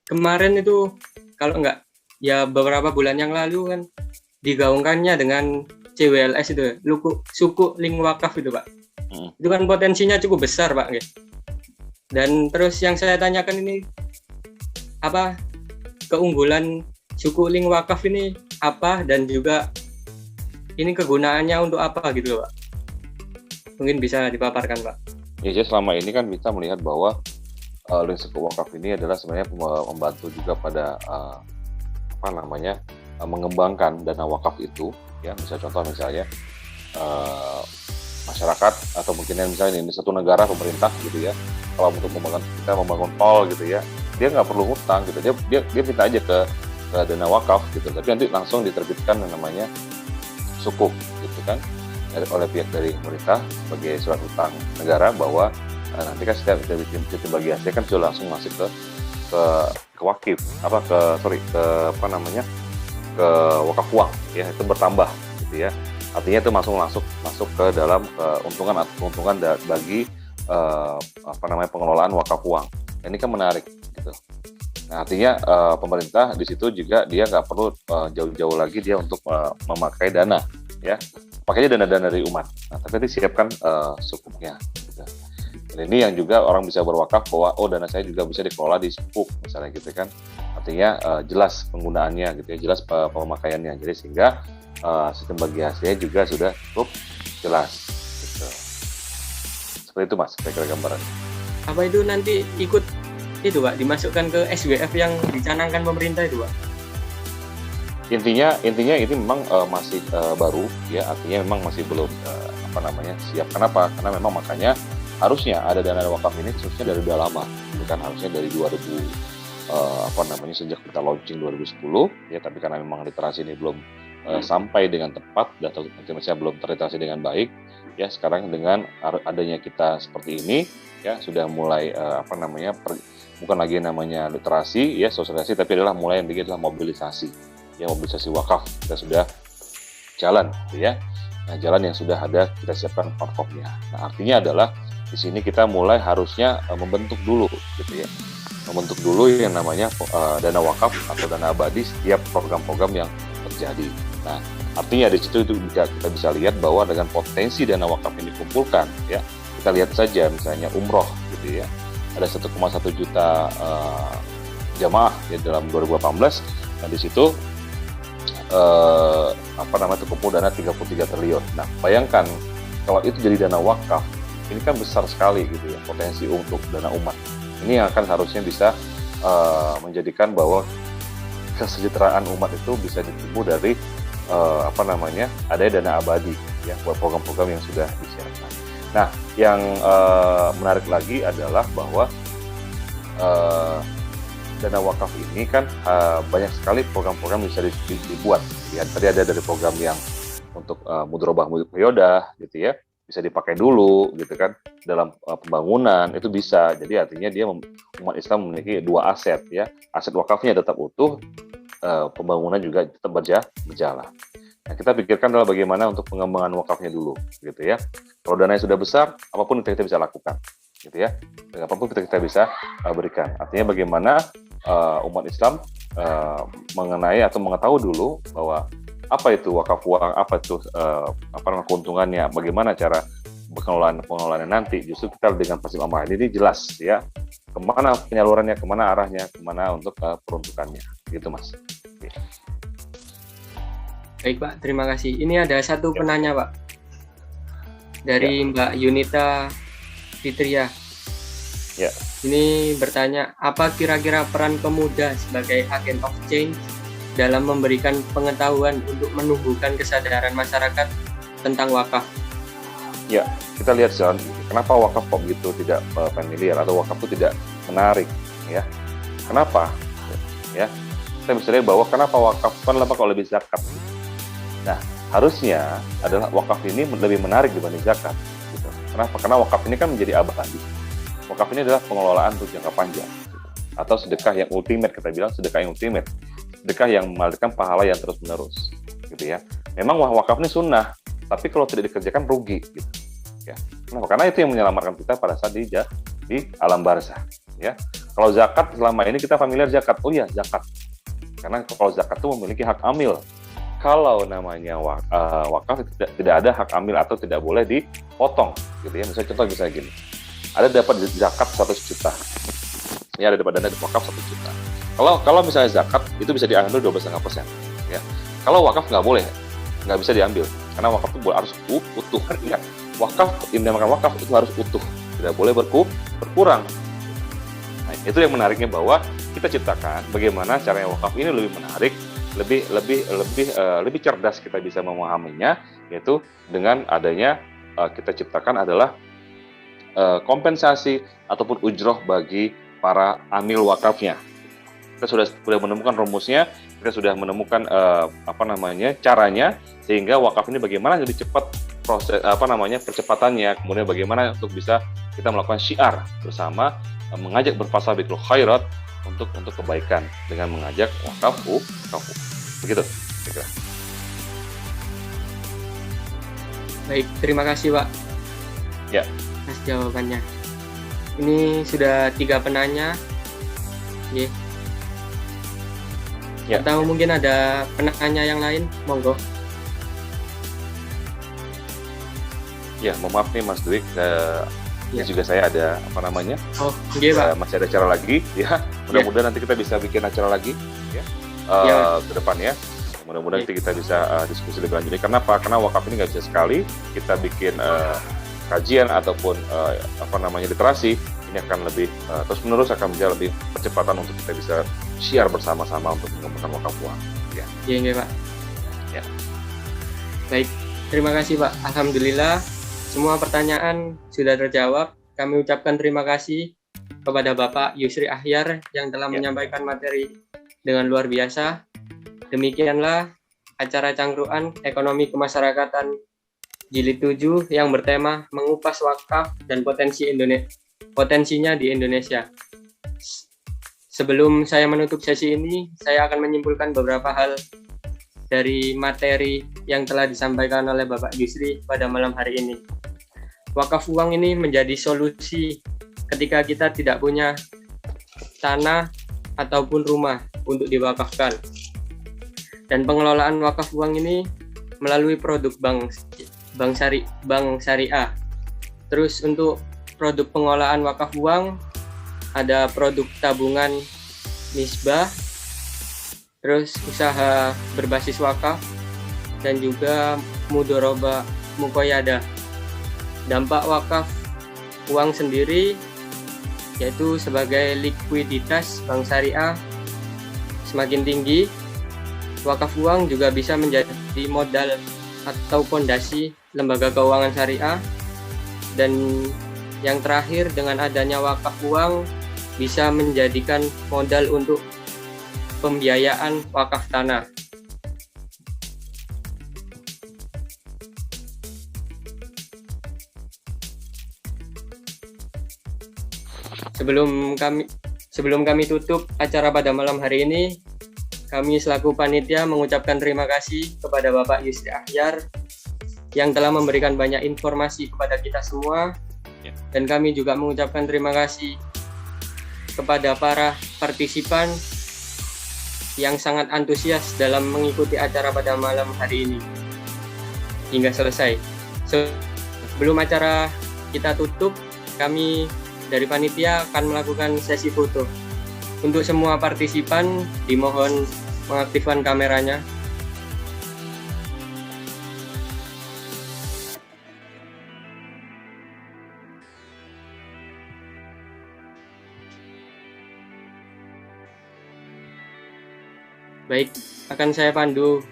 kemarin itu, kalau nggak, ya beberapa bulan yang lalu kan, digaungkannya dengan CWLS itu, suku link wakaf itu, Pak. Itu kan potensinya cukup besar, Pak. Dan terus yang saya tanyakan ini, apa keunggulan suku link wakaf ini apa, dan juga ini kegunaannya untuk apa gitu, Pak? Mungkin bisa dipaparkan, Pak. Ya, jadi selama ini kan kita melihat bahwa link suku wakaf ini adalah sebenarnya membantu juga pada mengembangkan dana wakaf itu, ya. Misalnya masyarakat atau mungkin misalnya di satu negara pemerintah gitu ya, kalau untuk membangun tol gitu ya, dia nggak perlu hutang gitu, dia minta aja ke dana wakaf gitu, tapi nanti langsung diterbitkan yang namanya sukuk gitu kan, oleh pihak dari pemerintah sebagai surat hutang negara, bahwa nanti kan setiap bagi hasil kan sudah langsung masuk ke wakif ke wakaf uang, ya, itu bertambah gitu ya, artinya itu masuk ke dalam keuntungan bagi pengelolaan wakaf uang. Ini kan menarik gitu. Nah, artinya pemerintah di situ juga dia nggak perlu jauh-jauh lagi dia untuk memakai dana, ya, pakainya dana dari umat. Nah, tapi nanti siapkan sukuknya gitu. Dan ini yang juga orang bisa berwakaf bahwa dana saya juga bisa dikelola di sukuk misalnya gitu kan. Artinya jelas penggunaannya gitu ya, jelas pemakaiannya. Jadi sehingga sistem bagi hasilnya juga sudah cukup jelas gitu. Seperti itu, Mas, kira-kira gambaran. Apa itu nanti ikut itu, Pak, dimasukkan ke SWF yang dicanangkan pemerintah itu, Pak? Intinya ini memang masih baru, ya, artinya memang masih belum siap. Kenapa? Karena memang makanya harusnya ada dana wakaf ini khususnya dari udah lama, bukan harusnya dari 2000 sejak kita launching 2010, ya, tapi karena memang literasi ini belum sampai dengan tepat, atau misalnya belum terliterasi dengan baik, ya, sekarang dengan adanya kita seperti ini, ya, sudah mulai bukan lagi namanya literasi, ya, sosialisasi, tapi mulai yang adalah mobilisasi, ya, mobilisasi wakaf kita sudah jalan, gitu ya. Nah, jalan yang sudah ada kita siapkan platformnya. Nah, artinya adalah di sini kita mulai harusnya membentuk dulu, gitu ya, membentuk dulu yang namanya dana wakaf atau dana abadi setiap program-program yang terjadi. Nah, artinya di situ kita bisa lihat bahwa dengan potensi dana wakaf yang dikumpulkan, ya, kita lihat saja misalnya umroh, gitu ya, ada 1,1 juta jamaah ya dalam 2018. Nah, di situ terkumpul dana 33 triliun. Nah, bayangkan kalau itu jadi dana wakaf, ini kan besar sekali gitu ya potensi untuk dana umat. Ini yang akan harusnya bisa menjadikan bahwa kesejahteraan umat itu bisa ditumbuh dari adanya dana abadi ya buat program-program yang sudah disiapkan. Nah, yang menarik lagi adalah bahwa dana wakaf ini kan banyak sekali program-program bisa dibuat. Ya, tadi ada dari program yang untuk mudrobah muyodah gitu ya, bisa dipakai dulu gitu kan dalam pembangunan, itu bisa. Jadi artinya dia umat Islam memiliki dua aset ya, aset wakafnya tetap utuh, pembangunan juga tetap berjalan. Nah, kita pikirkan adalah bagaimana untuk pengembangan wakafnya dulu gitu ya. Kalau dananya sudah besar, apapun kita bisa lakukan gitu ya, apapun kita bisa berikan. Artinya bagaimana umat Islam mengenai atau mengetahui dulu bahwa apa itu wakaf uang, apa itu keuntungannya, bagaimana cara pengelolaannya nanti. Justru kita dengan pasif amal ini jelas ya, kemana penyalurannya, kemana arahnya, kemana untuk peruntukannya, gitu Mas. Oke. Baik Pak, terima kasih. Ini ada satu penanya Pak, dari Mbak Yunita Fitria. Ya. Ini bertanya, apa kira-kira peran pemuda sebagai agent of change dalam memberikan pengetahuan untuk menumbuhkan kesadaran masyarakat tentang wakaf? Ya, kita lihat kenapa wakaf kok gitu tidak familiar atau wakaf itu tidak menarik ya. Kenapa? Ya, saya bisa lihat bahwa kenapa wakaf kan kalau lebih zakat. Nah, harusnya adalah wakaf ini lebih menarik dibanding zakat. Gitu. Kenapa? Karena wakaf ini kan menjadi abadi. Wakaf ini adalah pengelolaan untuk jangka panjang, gitu. Atau sedekah yang ultimate, kita bilang sedekah yang ultimate, sedekah yang menghasilkan pahala yang terus-menerus, gitu ya. Memang wakaf ini sunnah, tapi kalau tidak dikerjakan rugi, gitu. Ya. Kenapa? Karena itu yang menyelamatkan kita pada saat di alam barzah. Ya. Kalau zakat selama ini kita familiar zakat, oh iya zakat, karena kalau zakat itu memiliki hak amil. Kalau namanya wakaf tidak ada hak amil atau tidak boleh dipotong, gitu ya. Misalnya contoh gini. Ada dapat zakat 100 juta. Ya, ada dapat dana wakaf 1 juta. Kalau misalnya zakat itu bisa diambil 12,5%. Ya. Kalau wakaf nggak boleh, nggak bisa diambil. Karena wakaf itu harus utuh. Ingat, wakaf, yang dinamakan wakaf itu harus utuh, tidak boleh berkurang. Nah, itu yang menariknya bahwa kita ciptakan bagaimana caranya wakaf ini lebih menarik, lebih cerdas kita bisa memahaminya, yaitu dengan adanya kita ciptakan adalah kompensasi ataupun ujroh bagi para amil wakafnya. Kita sudah menemukan rumusnya, kita sudah menemukan caranya, sehingga wakaf ini bagaimana lebih cepat proses percepatannya, kemudian bagaimana untuk bisa kita melakukan syiar bersama, mengajak berfasabiqul khairat untuk kebaikan dengan mengajak wakaf. Begitu kira-kira. Baik, terima kasih Pak. Ya. Atas jawabannya. Ini sudah 3 penanya. Yeah. Ya. Atau mungkin ada penanya yang lain, monggo. Ya, mohon maaf nih Mas Dwi, ini juga saya ada Oh, iya Pak. Masih ada acara lagi, ya. Mudah-mudahan nanti kita bisa bikin acara lagi, ya. Ke depan ya. Mudah-mudahan nanti kita bisa diskusi lebih lanjut. Kenapa? Karena wakaf ini nggak bisa sekali kita bikin kajian ataupun literasi, ini akan lebih terus-menerus akan menjadi lebih percepatan untuk kita bisa share bersama-sama untuk mengembangkan wakaf uang. Ya. Iya Pak. Ya. Baik, terima kasih Pak. Alhamdulillah semua pertanyaan sudah terjawab. Kami ucapkan terima kasih kepada Bapak Yusri Ahyar yang telah menyampaikan materi dengan luar biasa. Demikianlah acara Cangkruan Ekonomi Kemasyarakatan Jilid 7 yang bertema mengupas wakaf dan potensinya di Indonesia. Sebelum saya menutup sesi ini, saya akan menyimpulkan beberapa hal dari materi yang telah disampaikan oleh Bapak Yusri pada malam hari ini. Wakaf uang ini menjadi solusi ketika kita tidak punya tanah ataupun rumah untuk diwakafkan. Dan pengelolaan wakaf uang ini melalui produk bank syariah. Terus untuk produk pengelolaan wakaf uang ada produk tabungan Misbah, terus usaha berbasis wakaf, dan juga mudoroba mukoyada. Dampak wakaf uang sendiri yaitu sebagai likuiditas bank syariah semakin tinggi. Wakaf uang juga bisa menjadi modal atau fondasi lembaga keuangan syariah. Dan yang terakhir, dengan adanya wakaf uang bisa menjadikan modal untuk pembiayaan wakaf tanah. Sebelum kami tutup acara pada malam hari ini, kami selaku panitia mengucapkan terima kasih kepada Bapak Yusri Akhyar yang telah memberikan banyak informasi kepada kita semua, dan kami juga mengucapkan terima kasih kepada para partisipan yang sangat antusias dalam mengikuti acara pada malam hari ini hingga selesai. Sebelum acara kita tutup, kami dari panitia akan melakukan sesi foto. Untuk semua partisipan dimohon mengaktifkan kameranya. Baik, akan saya pandu.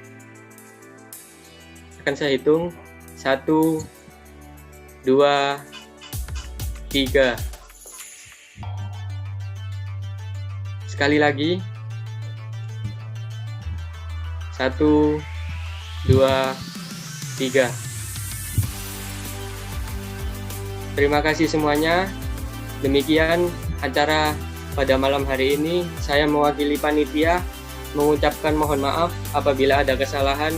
Akan saya hitung. 1, 2, 3. Sekali lagi. 1, 2, 3. Terima kasih semuanya. Demikian acara pada malam hari ini. Saya mewakili panitia mengucapkan mohon maaf apabila ada kesalahan,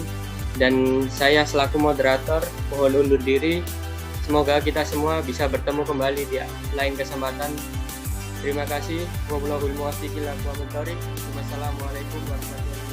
dan saya selaku moderator mohon undur diri. Semoga kita semua bisa bertemu kembali di lain kesempatan. Terima kasih. Wassalamualaikum warahmatullahi wabarakatuh.